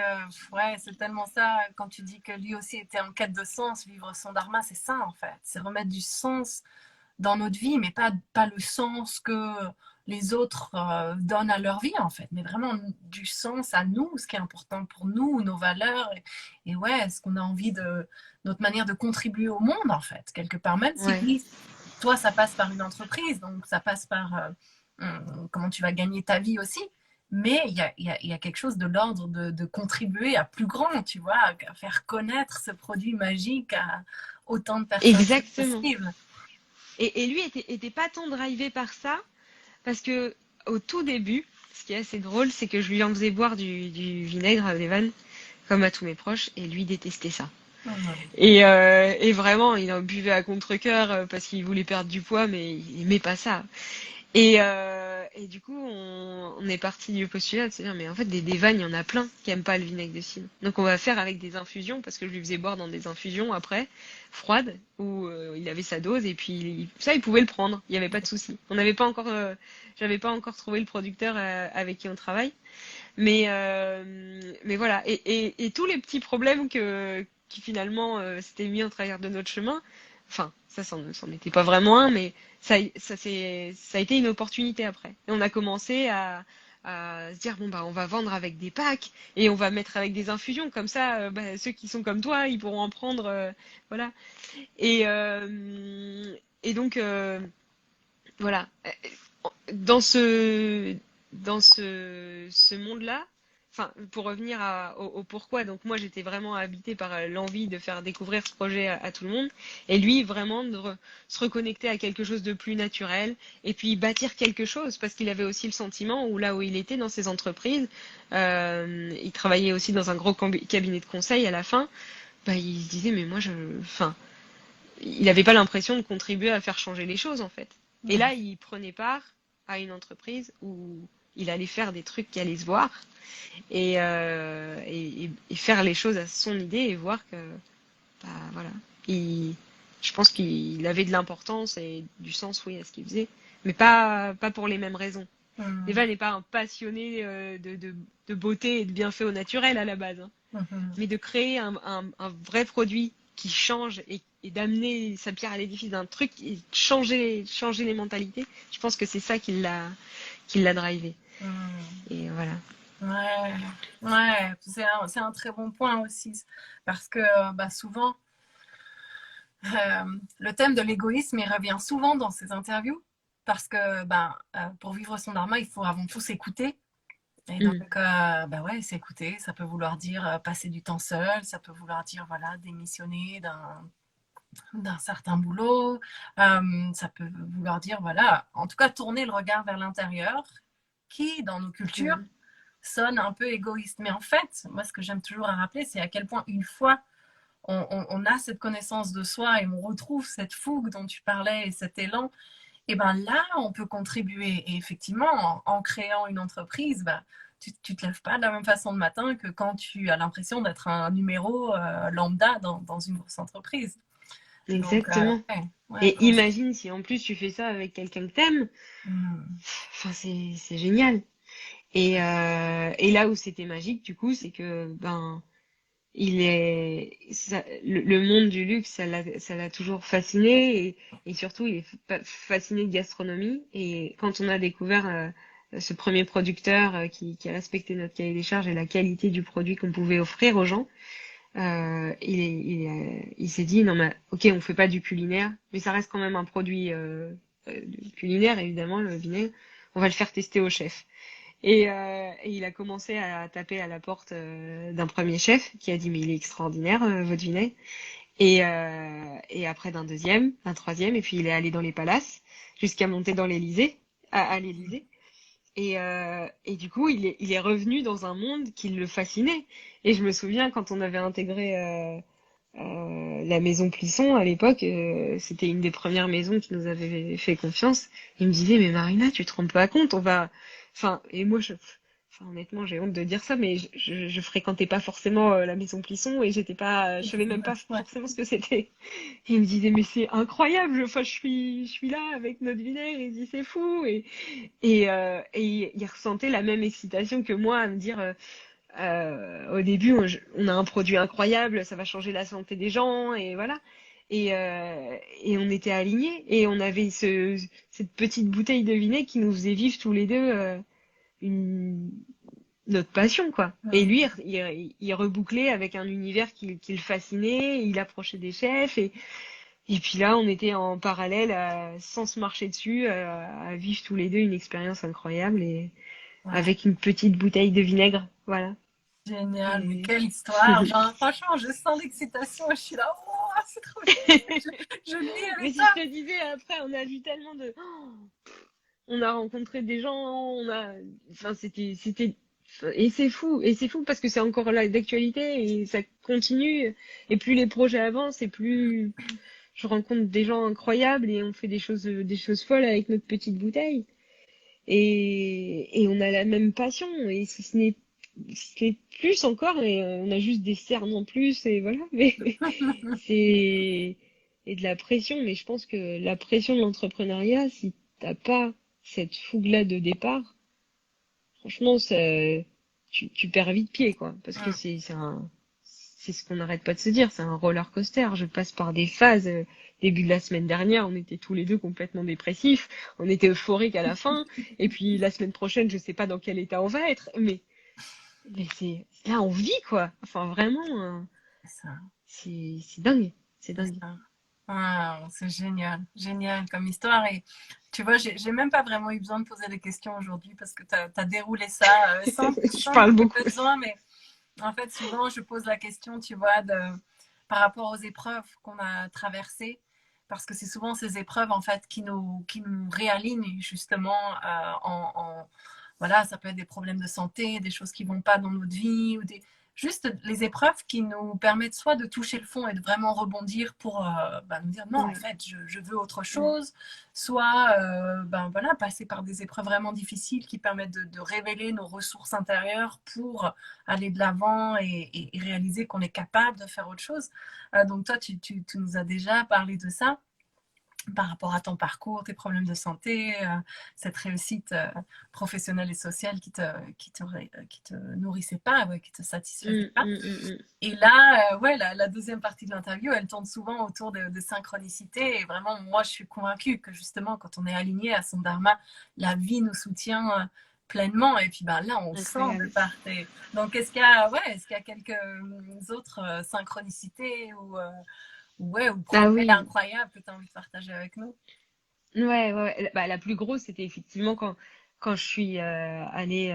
[SPEAKER 1] ouais, c'est tellement ça quand tu dis que lui aussi était en quête de sens, vivre son dharma, c'est ça en fait, c'est remettre du sens dans notre vie, mais pas le sens que les autres donnent à leur vie en fait, mais vraiment du sens à nous, ce qui est important pour nous, nos valeurs et ouais, ce qu'on a envie de notre manière de contribuer au monde en fait, quelque part, même si
[SPEAKER 2] ouais,
[SPEAKER 1] oui, toi ça passe par une entreprise, donc ça passe par comment tu vas gagner ta vie aussi. Mais il y a quelque chose de l'ordre de contribuer à plus grand, tu vois, à faire connaître ce produit magique à autant de personnes que
[SPEAKER 2] exactement.
[SPEAKER 1] possible.
[SPEAKER 2] Et lui était pas tant drivé par ça, parce que au tout début, ce qui est assez drôle, c'est que je lui en faisais boire du vinaigre à Evan, comme à tous mes proches, et lui détestait ça.
[SPEAKER 1] Mhm.
[SPEAKER 2] Et vraiment, il en buvait à contre-cœur parce qu'il voulait perdre du poids, mais il aimait pas ça. Et du coup, on est parti du postulat de se dire, mais en fait, des vannes, il y en a plein qui aiment pas le vinaigre de cidre. Donc on va faire avec des infusions, parce que je lui faisais boire dans des infusions après, froides, où il avait sa dose, et puis ça, il pouvait le prendre, il n'y avait pas de souci. J'avais pas encore trouvé le producteur avec qui on travaille. Mais voilà. Et tous les petits problèmes qui finalement s'étaient mis en travers de notre chemin, enfin, ça, c'en était pas vraiment un, mais ça a été une opportunité après. Et on a commencé à se dire, bon, bah, on va vendre avec des packs, et on va mettre avec des infusions. Comme ça, bah, ceux qui sont comme toi, ils pourront en prendre, voilà. Et donc, voilà. Dans ce monde-là, enfin, pour revenir au pourquoi, donc moi j'étais vraiment habitée par l'envie de faire découvrir ce projet à tout le monde, et lui vraiment se reconnecter à quelque chose de plus naturel, et puis bâtir quelque chose, parce qu'il avait aussi le sentiment, où là où il était dans ses entreprises, il travaillait aussi dans un gros cabinet de conseil à la fin, bah, il se disait, mais moi enfin, il n'avait pas l'impression de contribuer à faire changer les choses en fait. Et là, il prenait part à une entreprise où il allait faire des trucs qui allaient se voir, et faire les choses à son idée, et voir que, bah voilà, Je pense qu'il avait de l'importance et du sens, oui, à ce qu'il faisait, mais pas pour les mêmes raisons.
[SPEAKER 1] Mhm.
[SPEAKER 2] Eva n'est pas un passionné de beauté et de bienfaits au naturel à la base, hein,
[SPEAKER 1] Mhm.
[SPEAKER 2] mais de créer un vrai produit qui change et d'amener sa pierre à l'édifice d'un truc et changer les mentalités. Je pense que c'est ça qui l'a drivé.
[SPEAKER 1] Mhm.
[SPEAKER 2] Et voilà.
[SPEAKER 1] Ouais, ouais, c'est un très bon point aussi, parce que bah, souvent, le thème de l'égoïsme, il revient souvent dans ces interviews, parce que ben, pour vivre son dharma, il faut avant tout s'écouter. Et donc,
[SPEAKER 2] Mm.
[SPEAKER 1] bah ouais, s'écouter, ça peut vouloir dire passer du temps seul, ça peut vouloir dire voilà, démissionner d'un certain boulot, ça peut vouloir dire voilà, en tout cas tourner le regard vers l'intérieur, qui dans nos cultures
[SPEAKER 2] Mm.
[SPEAKER 1] sonne un peu égoïste. Mais en fait, moi ce que j'aime toujours à rappeler, c'est à quel point une fois on a cette connaissance de soi et on retrouve cette fougue dont tu parlais et cet élan, et ben là, on peut contribuer. Et effectivement, en créant une entreprise, bah, tu te lèves pas de la même façon le matin que quand tu as l'impression d'être un numéro lambda dans une grosse entreprise. Donc,
[SPEAKER 2] Exactement.
[SPEAKER 1] ouais, ouais,
[SPEAKER 2] Et
[SPEAKER 1] quand je...
[SPEAKER 2] imagine si en plus tu fais ça avec quelqu'un que t'aimes.
[SPEAKER 1] Hmm.
[SPEAKER 2] Enfin, c'est génial. Et là où c'était magique, du coup, c'est que ben le monde du luxe, ça l'a toujours fasciné et surtout il est fasciné de gastronomie. Et quand on a découvert ce premier producteur qui a respecté notre cahier des charges et la qualité du produit qu'on pouvait offrir aux gens, il s'est dit non mais ok, on fait pas du culinaire, mais ça reste quand même un produit culinaire évidemment le vinaigre. On va le faire tester au chef. Et il a commencé à taper à la porte d'un premier chef qui a dit mais il est extraordinaire votre vinaigre. Et après d'un deuxième, d'un troisième, et puis il est allé dans les palaces jusqu'à monter dans l'Élysée, à l'Élysée. Et du coup il est revenu dans un monde qui le fascinait. Et je me souviens quand on avait intégré la maison Plisson à l'époque, c'était une des premières maisons qui nous avait fait confiance. Il me disait mais Marina, tu te rends pas compte, on va, enfin et moi enfin honnêtement j'ai honte de dire ça, mais je fréquentais pas forcément la maison Plisson et j'étais pas, je savais même pas
[SPEAKER 1] Ouais.
[SPEAKER 2] forcément ce que c'était. Et il me disait mais c'est incroyable, enfin je suis là avec notre vinaigre, il dit c'est fou et il ressentait la même excitation que moi à me dire au début, on a un produit incroyable, ça va changer la santé des gens, et voilà. Et on était alignés, et on avait cette petite bouteille de vinaigre qui nous faisait vivre tous les deux une, notre passion, quoi. Et
[SPEAKER 1] Hmm.
[SPEAKER 2] lui, il rebouclait avec un univers qui le fascinait, il approchait des chefs, et puis là, on était en parallèle, sans se marcher dessus, à vivre tous les deux une expérience incroyable, et
[SPEAKER 1] Ouais.
[SPEAKER 2] avec une petite bouteille de vinaigre, voilà.
[SPEAKER 1] Génial, mais
[SPEAKER 2] Et...
[SPEAKER 1] quelle histoire! Genre, franchement, je sens l'excitation, je suis là, oh, c'est trop bien! Je lis à
[SPEAKER 2] Mais si je
[SPEAKER 1] l'état.
[SPEAKER 2] te disais, après, on a vu tellement de... On a rencontré des gens, on a... Enfin, c'était... Et c'est fou parce que c'est encore là d'actualité et ça continue. Et plus les projets avancent et plus je rencontre des gens incroyables et on fait des choses folles avec notre petite bouteille. Et on a la même passion. Et si ce n'est plus encore, et on a juste des cernes en plus et voilà. Mais c'est et de la pression. Mais je pense que la pression de l'entrepreneuriat, si t'as pas cette fougue-là de départ, franchement, tu perds vite pied, quoi. Parce que
[SPEAKER 1] Hmm.
[SPEAKER 2] c'est ce qu'on n'arrête pas de se dire, c'est un roller coaster. Je passe par des phases. Début de la semaine dernière, on était tous les deux complètement dépressifs. On était euphoriques à la fin. Et puis la semaine prochaine, je sais pas dans quel état on va être. Mais c'est là, on vit, quoi. Enfin, vraiment,
[SPEAKER 1] C'est ça,
[SPEAKER 2] c'est dingue. C'est
[SPEAKER 1] c'est
[SPEAKER 2] dingue.
[SPEAKER 1] ça. Wow, c'est génial, génial comme histoire. Et tu vois, j'ai même pas vraiment eu besoin de poser des questions aujourd'hui parce que tu as déroulé ça
[SPEAKER 2] Je
[SPEAKER 1] sans que
[SPEAKER 2] parle
[SPEAKER 1] j'ai
[SPEAKER 2] beaucoup.
[SPEAKER 1] besoin. Mais en fait, souvent, je pose la question, tu vois, par rapport aux épreuves qu'on a traversées. Parce que c'est souvent ces épreuves, en fait, qui nous réalignent justement voilà, ça peut être des problèmes de santé, des choses qui vont pas dans notre vie, ou juste les épreuves qui nous permettent soit de toucher le fond et de vraiment rebondir pour nous dire non, en
[SPEAKER 2] Ouais.
[SPEAKER 1] fait, je veux autre
[SPEAKER 2] Mm.
[SPEAKER 1] chose, soit voilà, passer par des épreuves vraiment difficiles qui permettent de révéler nos ressources intérieures pour aller de l'avant et réaliser qu'on est capable de faire autre chose. Donc toi, tu nous as déjà parlé de ça par rapport à ton parcours, tes problèmes de santé, cette réussite professionnelle et sociale qui te nourrissait pas, ouais, qui te satisfaisait
[SPEAKER 2] Mm,
[SPEAKER 1] pas.
[SPEAKER 2] mm, mm, mm.
[SPEAKER 1] Et là, ouais, la deuxième partie de l'interview, elle tourne souvent autour de synchronicité. Et vraiment, moi, je suis convaincue que justement, quand on est aligné à son dharma, la vie nous soutient pleinement. Et puis ben, là, on sent de
[SPEAKER 2] Incroyable.
[SPEAKER 1] part. Donc, est-ce qu'il y a quelques autres synchronicités ouais, ou
[SPEAKER 2] Ah
[SPEAKER 1] projets
[SPEAKER 2] oui.
[SPEAKER 1] incroyables que tu as envie de partager avec nous?
[SPEAKER 2] Ouais, ouais. Bah, la plus grosse, c'était effectivement quand je suis allée,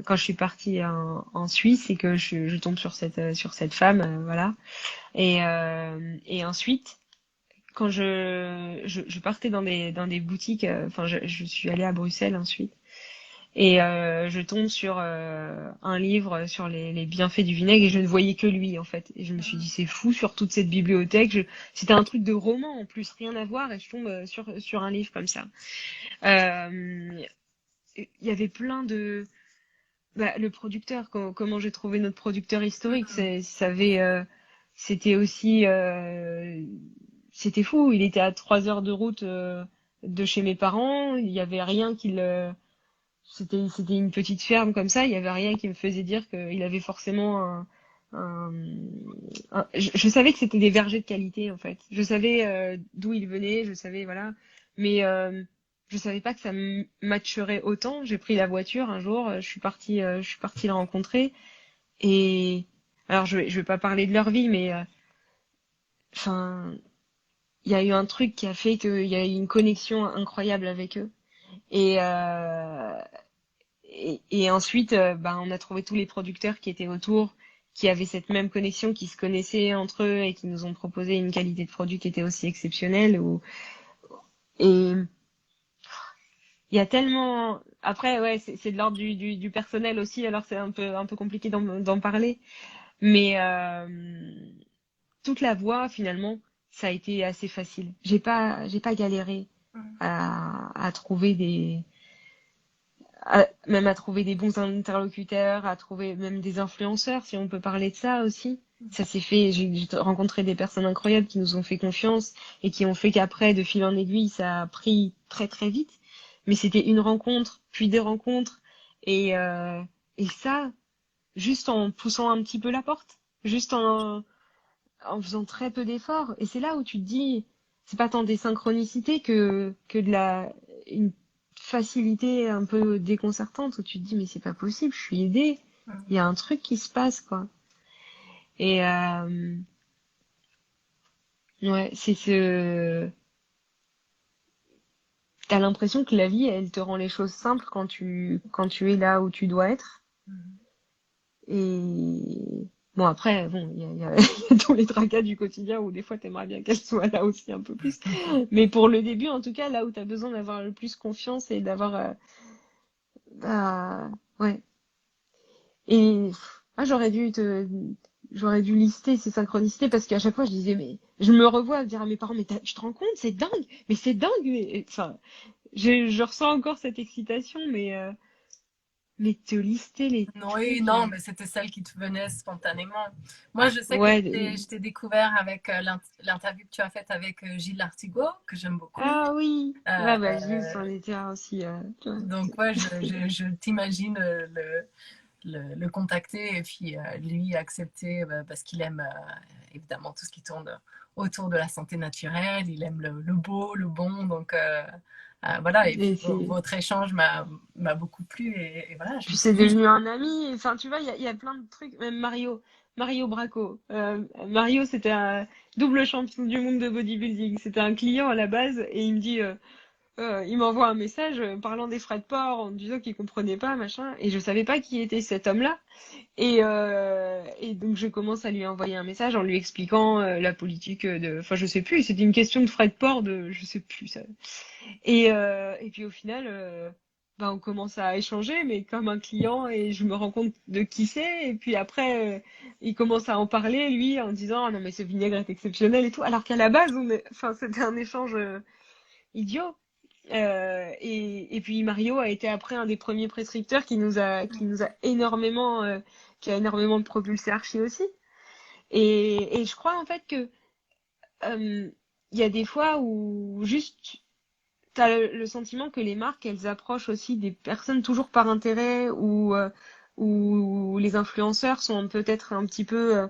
[SPEAKER 2] quand je suis partie en Suisse et que je tombe sur cette femme, voilà. Et ensuite, quand je partais dans des boutiques, enfin, je suis allée à Bruxelles ensuite. Et je tombe sur un livre sur les bienfaits du vinaigre et je ne voyais que lui en fait. Et je me suis dit c'est fou sur toute cette bibliothèque. C'était un truc de roman en plus, rien à voir et je tombe sur un livre comme ça. Il y avait plein de le producteur, comment j'ai trouvé notre producteur historique, c'était aussi c'était fou. Il était à 3 heures de route de chez mes parents. Il y avait rien qui le c'était une petite ferme comme ça, il y avait rien qui me faisait dire qu'il avait forcément un, je savais que c'était des vergers de qualité en fait. Je savais d'où ils venaient, je savais voilà, mais je savais pas que ça me matcherait autant. J'ai pris la voiture un jour, je suis partie le rencontrer et alors je vais pas parler de leur vie, mais enfin il y a eu un truc qui a fait qu'il y a eu une connexion incroyable avec eux et et ensuite, on a trouvé tous les producteurs qui étaient autour, qui avaient cette même connexion, qui se connaissaient entre eux et qui nous ont proposé une qualité de produit qui était aussi exceptionnelle. Et il y a tellement... Après, ouais, c'est de l'ordre du personnel aussi, alors c'est un peu compliqué d'en parler. Mais toute la voie, finalement, ça a été assez facile. J'ai pas galéré à trouver même à trouver des bons interlocuteurs, à trouver même des influenceurs, si on peut parler de ça aussi. Ça s'est fait, j'ai rencontré des personnes incroyables qui nous ont fait confiance et qui ont fait qu'après, de fil en aiguille, ça a pris très très vite. Mais c'était une rencontre, puis des rencontres, et, euh, et ça, juste en poussant un petit peu la porte, juste en faisant très peu d'efforts. Et c'est là où tu te dis, c'est pas tant des synchronicités que de une facilité un peu déconcertante où tu te dis, mais c'est pas possible, je suis aidée. Il y a un truc qui se passe, quoi. Et, ouais, t'as l'impression que la vie, elle te rend les choses simples quand tu es là où tu dois être. Et bon, après, bon, il y a tous les tracas du quotidien où des fois t'aimerais bien qu'elle soit là aussi un peu plus. Mais pour le début, en tout cas, là où t'as besoin d'avoir le plus confiance et d'avoir, bah, ouais. Et j'aurais dû lister ces synchronicités parce qu'à chaque fois je disais, mais je me revois à dire à mes parents, mais tu te rends compte, c'est dingue, mais c'est dingue. Enfin, je ressens encore cette excitation, mais te lister les
[SPEAKER 1] Oui,
[SPEAKER 2] trucs,
[SPEAKER 1] non, mais c'était celle qui te venait spontanément. Moi, je sais que
[SPEAKER 2] ouais.
[SPEAKER 1] je t'ai découvert avec l'interview que tu as faite avec Gilles Artigot, que j'aime beaucoup.
[SPEAKER 2] Ah oui,
[SPEAKER 1] Euh,
[SPEAKER 2] ouais, bah Gilles, c'en était un aussi. Ouais.
[SPEAKER 1] donc, ouais, je t'imagine le contacter et puis lui accepter parce qu'il aime évidemment tout ce qui tourne autour de la santé naturelle. Il aime le beau, le bon. Donc, voilà. Et
[SPEAKER 2] Et
[SPEAKER 1] puis,
[SPEAKER 2] c'est,
[SPEAKER 1] votre échange m'a beaucoup plu. Et voilà, je me
[SPEAKER 2] puis
[SPEAKER 1] suis
[SPEAKER 2] c'est
[SPEAKER 1] dit,
[SPEAKER 2] devenu un ami. Enfin, tu vois, il y a plein de trucs. Même Mario Bracco. Mario, c'était un double champion du monde de bodybuilding. C'était un client à la base et il me dit, il m'envoie un message parlant des frais de port en me disant qu'il comprenait pas, machin. Et je savais pas qui était cet homme-là. Et donc je commence à lui envoyer un message en lui expliquant la politique enfin je sais plus, c'était une question de frais de port de, je sais plus ça. Et puis au final, on commence à échanger, mais comme un client, et je me rends compte de qui c'est. Et puis après, il commence à en parler, lui, en disant, ah non, mais ce vinaigre est exceptionnel et tout. Alors qu'à la base, c'était un échange idiot. Et puis Mario a été après un des premiers prescripteurs qui nous a énormément, qui a énormément propulsé Archie aussi. Et je crois en fait que il y a des fois où juste t'as le sentiment que les marques, elles approchent aussi des personnes toujours par intérêt ou les influenceurs sont peut-être un petit peu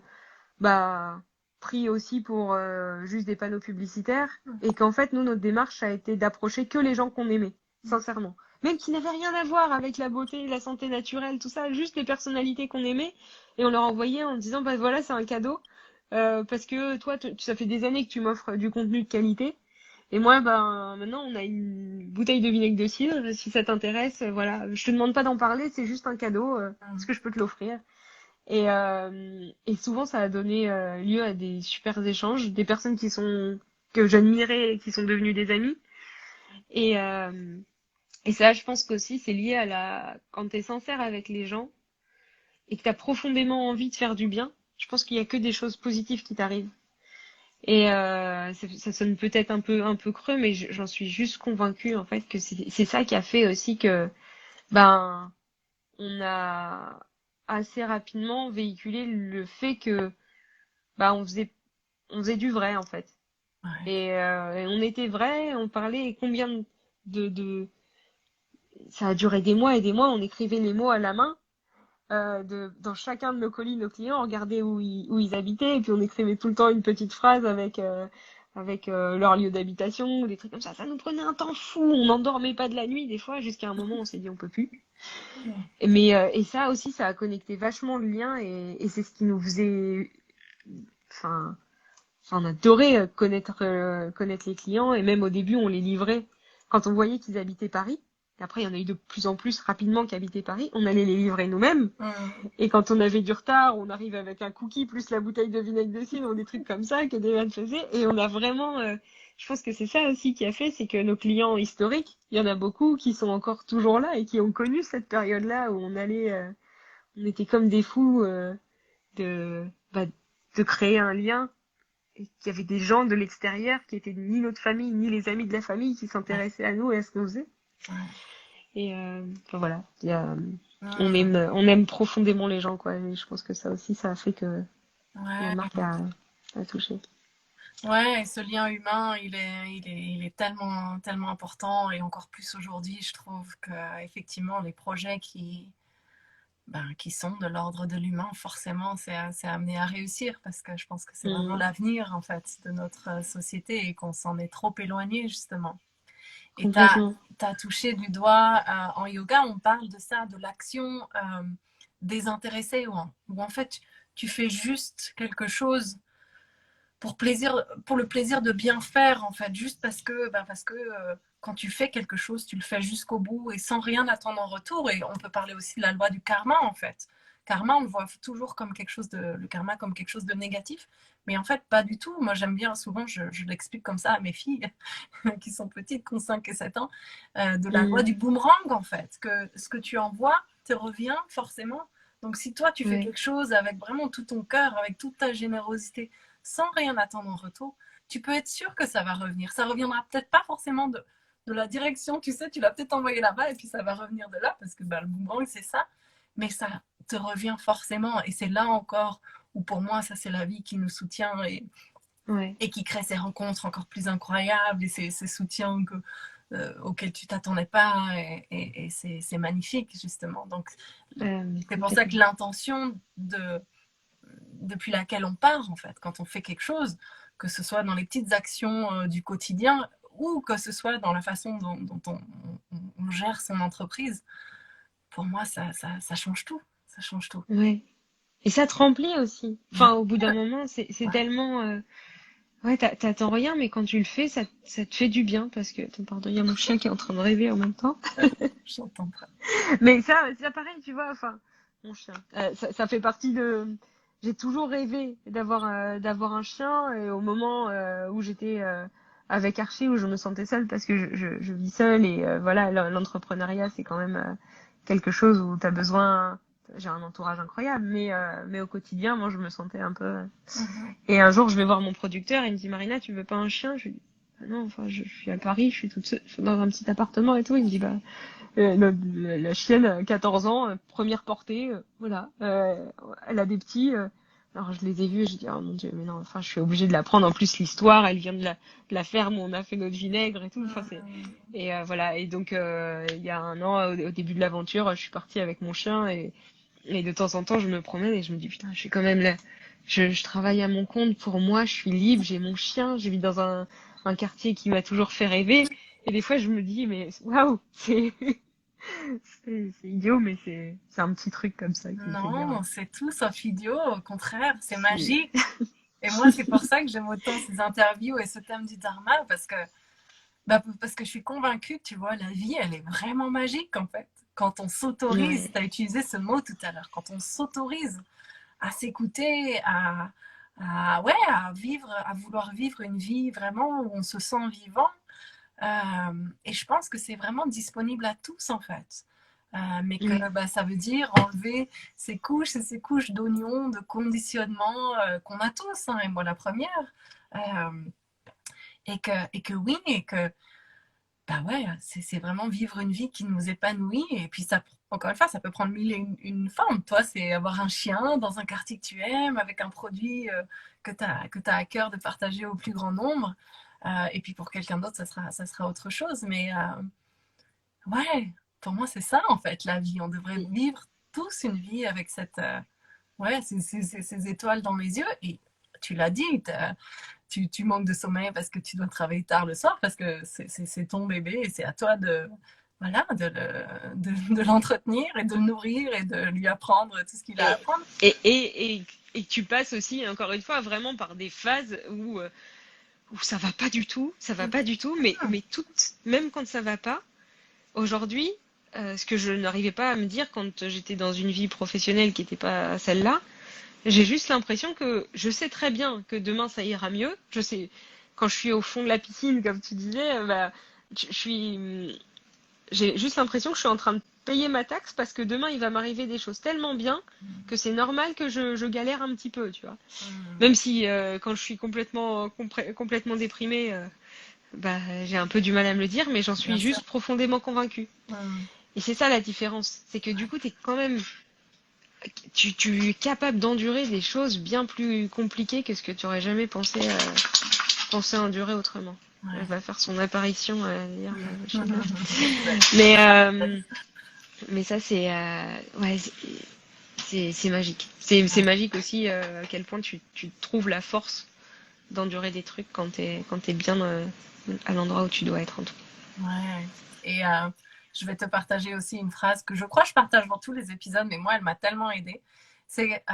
[SPEAKER 2] bah, pris aussi pour juste des panneaux publicitaires et qu'en fait, nous, notre démarche a été d'approcher que les gens qu'on aimait, sincèrement. Même qui n'avaient rien à voir avec la beauté, la santé naturelle, tout ça, juste les personnalités qu'on aimait et on leur envoyait en disant, bah voilà, c'est un cadeau parce que toi, ça fait des années que tu m'offres du contenu de qualité. Et moi, ben, maintenant, on a une bouteille de vinaigre de cidre. Si ça t'intéresse, voilà. Je te demande pas d'en parler, c'est juste un cadeau. Est-ce que je peux te l'offrir? Et souvent, ça a donné lieu à des super échanges, des personnes que j'admirais et qui sont devenues des amis. Et, euh, et ça, je pense qu'aussi, c'est lié à quand t'es sincère avec les gens et que t'as profondément envie de faire du bien, je pense qu'il y a que des choses positives qui t'arrivent. Et ça sonne peut-être un peu creux, mais j'en suis juste convaincue en fait que c'est ça qui a fait aussi que ben on a assez rapidement véhiculé le fait que bah on faisait du vrai en fait.
[SPEAKER 1] Ouais.
[SPEAKER 2] Et on était vrai, on parlait et combien de ça a duré des mois et des mois, on écrivait les mots à la main. Dans chacun de nos colis, nos clients, on regardait où ils habitaient et puis on écrivait tout le temps une petite phrase avec leur lieu d'habitation, des trucs comme ça. Ça nous prenait un temps fou, on n'endormait pas de la nuit des fois, jusqu'à un moment on s'est dit on peut plus. Et ça aussi, ça a connecté vachement le lien et c'est ce qui nous faisait, enfin, on adorait connaître les clients et même au début on les livrait quand on voyait qu'ils habitaient Paris. Et après, il y en a eu de plus en plus rapidement qui habitaient Paris. On allait les livrer nous-mêmes. Et quand on avait du retard, on arrive avec un cookie plus la bouteille de vinaigre de cidre ou des trucs comme ça que des vannes faisaient. Et on a vraiment, je pense que c'est ça aussi qui a fait, c'est que nos clients historiques, il y en a beaucoup qui sont encore toujours là et qui ont connu cette période-là où on était comme des fous de, bah, de créer un lien. Et qu'il y avait des gens de l'extérieur qui étaient ni notre famille, ni les amis de la famille qui
[SPEAKER 1] Ouais.
[SPEAKER 2] s'intéressaient à nous et à ce qu'on faisait.
[SPEAKER 1] Ouais.
[SPEAKER 2] Et enfin voilà,
[SPEAKER 1] Mm.
[SPEAKER 2] on aime profondément les gens, quoi. Et je pense que ça aussi, ça a fait que la
[SPEAKER 1] Ouais.
[SPEAKER 2] marque a touché.
[SPEAKER 1] Ouais, et ce lien humain, il est tellement, tellement important et encore plus aujourd'hui, je trouve que effectivement les projets qui sont de l'ordre de l'humain, forcément, c'est amené à réussir parce que je pense que c'est vraiment
[SPEAKER 2] Mm,
[SPEAKER 1] l'avenir en fait de notre société et qu'on s'en est trop éloigné justement. Et tu
[SPEAKER 2] complètement.
[SPEAKER 1] as touché du doigt en yoga, on parle de ça, de l'action désintéressée où en fait tu fais juste quelque chose pour le plaisir de bien faire en fait, juste parce que quand tu fais quelque chose, tu le fais jusqu'au bout et sans rien attendre en retour. Et on peut parler aussi de la loi du karma en fait. Karma, on le voit toujours comme le karma comme quelque chose de négatif, mais en fait pas du tout. Moi j'aime bien, souvent je l'explique comme ça à mes filles qui sont petites, qui ont 5 et 7 ans, de la loi
[SPEAKER 2] Mm,
[SPEAKER 1] du boomerang en fait, que ce que tu envoies te revient forcément. Donc si toi tu fais
[SPEAKER 2] ouais,
[SPEAKER 1] quelque chose avec vraiment tout ton cœur, avec toute ta générosité, sans rien attendre en retour, tu peux être sûr que ça va revenir. Ça reviendra peut-être pas forcément de la direction, tu sais, tu l'as peut-être envoyé là-bas et puis ça va revenir de là parce que bah, le boomerang c'est ça, mais ça te revient forcément et c'est là encore où pour moi ça c'est la vie qui nous soutient
[SPEAKER 2] ouais.
[SPEAKER 1] et qui crée ces rencontres encore plus incroyables et ces soutiens auxquels tu t'attendais pas et c'est magnifique justement. Donc
[SPEAKER 2] Mais
[SPEAKER 1] c'est pour ça que
[SPEAKER 2] complètement.
[SPEAKER 1] l'intention depuis laquelle on part, en fait, quand on fait quelque chose, que ce soit dans les petites actions du quotidien ou que ce soit dans la façon dont on gère son entreprise, pour moi, ça change tout. Ça change tout.
[SPEAKER 2] Ouais. Et ça te remplit aussi.
[SPEAKER 1] Ouais,
[SPEAKER 2] Enfin, au bout d'un moment, c'est
[SPEAKER 1] ouais.
[SPEAKER 2] tellement, ouais, t'attends rien, mais quand tu le fais, ça te fait du bien parce que, attends, pardon, il y a mon chien qui est en train de rêver en même temps.
[SPEAKER 1] J'entends pas.
[SPEAKER 2] Mais ça, c'est pareil, tu vois, enfin, mon chien. Ça fait partie de. J'ai toujours rêvé d'avoir un chien et au moment où j'étais avec Archie où je me sentais seule parce que je vis seule et voilà, l'entrepreneuriat c'est quand même quelque chose où t'as besoin. J'ai un entourage incroyable, mais au quotidien, moi, je me sentais un peu.
[SPEAKER 1] Mhm.
[SPEAKER 2] Et un jour, je vais voir mon producteur, il me dit, Marina, tu veux pas un chien? Je lui dis, bah non, enfin, je suis à Paris, je suis toute seule, je suis dans un petit appartement et tout. Il me dit, bah, la chienne, 14 ans, première portée, voilà, elle a des petits. Alors je les ai vus, et je dis, oh mon Dieu, mais non, enfin, je suis obligée de la prendre. En plus, l'histoire, elle vient de la ferme où on a fait notre vinaigre et tout. Enfin, c'est
[SPEAKER 1] Mhm.
[SPEAKER 2] et voilà. Et donc, il y a un an, au début de l'aventure, je suis partie avec mon chien et de temps en temps, je me promène et je me dis, putain, je suis quand même là. Je travaille à mon compte pour moi, je suis libre, j'ai mon chien, je vis dans un quartier qui m'a toujours fait rêver. Et des fois, je me dis, mais waouh, c'est idiot, mais c'est un petit truc comme ça qui me fait dire,
[SPEAKER 1] Non, c'est tout sauf idiot, au contraire, c'est
[SPEAKER 2] c'est,
[SPEAKER 1] magique. Et moi, c'est pour ça que j'aime autant ces interviews et ce thème du dharma, parce que je suis convaincue que, tu vois, la vie, elle est vraiment magique, en fait. Quand on s'autorise,
[SPEAKER 2] ouais,
[SPEAKER 1] tu as utilisé ce mot tout à l'heure, quand on s'autorise à s'écouter, ouais, à vivre, à vouloir vivre une vie vraiment où on se sent vivant. Et je pense que c'est vraiment disponible à tous, en fait. Mais
[SPEAKER 2] mm,
[SPEAKER 1] que bah, ça veut dire enlever ces couches et ces couches d'oignons, de conditionnement qu'on a tous, hein, et moi la première. Euh, et que oui, et que bah ouais, c'est vraiment vivre une vie qui nous épanouit. Et puis ça, encore une fois, ça peut prendre mille et une formes. Toi, c'est avoir un chien dans un quartier que tu aimes, avec un produit que tu as à cœur de partager au plus grand nombre. Et puis pour quelqu'un d'autre, ça sera autre chose. Mais ouais, pour moi, c'est ça en fait, la vie. On devrait
[SPEAKER 2] mm.
[SPEAKER 1] vivre tous une vie avec ouais, ces étoiles dans les yeux. Et tu l'as dit, tu manques de sommeil parce que tu dois travailler tard le soir, parce que c'est ton bébé et c'est à toi voilà, de l'entretenir et de le nourrir et de lui apprendre tout ce qu'il a à
[SPEAKER 2] Et,
[SPEAKER 1] apprendre.
[SPEAKER 2] et tu passes aussi, encore une fois, vraiment par des phases où ça va pas du tout, ça va pas du tout, mais toutes, même quand ça va pas, aujourd'hui, ce que je n'arrivais pas à me dire quand j'étais dans une vie professionnelle qui n'était pas celle-là, j'ai juste l'impression que je sais très bien que demain ça ira mieux. Je sais, quand je suis au fond de la piscine, comme tu disais, bah, je suis, j'ai juste l'impression que je suis en train de payer ma taxe parce que demain il va m'arriver des choses tellement bien que c'est normal que je galère un petit peu, tu vois.
[SPEAKER 1] Mm.
[SPEAKER 2] Même si quand je suis complètement déprimée, bah, j'ai un peu du mal à me le dire, mais j'en
[SPEAKER 1] Bien
[SPEAKER 2] suis
[SPEAKER 1] sûr.
[SPEAKER 2] juste profondément convaincue.
[SPEAKER 1] Mm.
[SPEAKER 2] Et c'est ça la différence, c'est que du coup t'es quand même, tu es capable d'endurer des choses bien plus compliquées que ce que tu aurais jamais pensé endurer autrement. Elle
[SPEAKER 1] Ouais.
[SPEAKER 2] va faire son apparition d'ailleurs, la machine là.
[SPEAKER 1] Exact.
[SPEAKER 2] Mais, euh, mais ça, ouais, c'est magique. C'est
[SPEAKER 1] Ouais.
[SPEAKER 2] magique aussi à quel point tu trouves la force d'endurer des trucs quand t'es bien à l'endroit où tu dois être en tout
[SPEAKER 1] Ouais. Et je vais te partager aussi une phrase que je crois que je partage dans tous les épisodes, mais moi, elle m'a tellement aidée. C'est,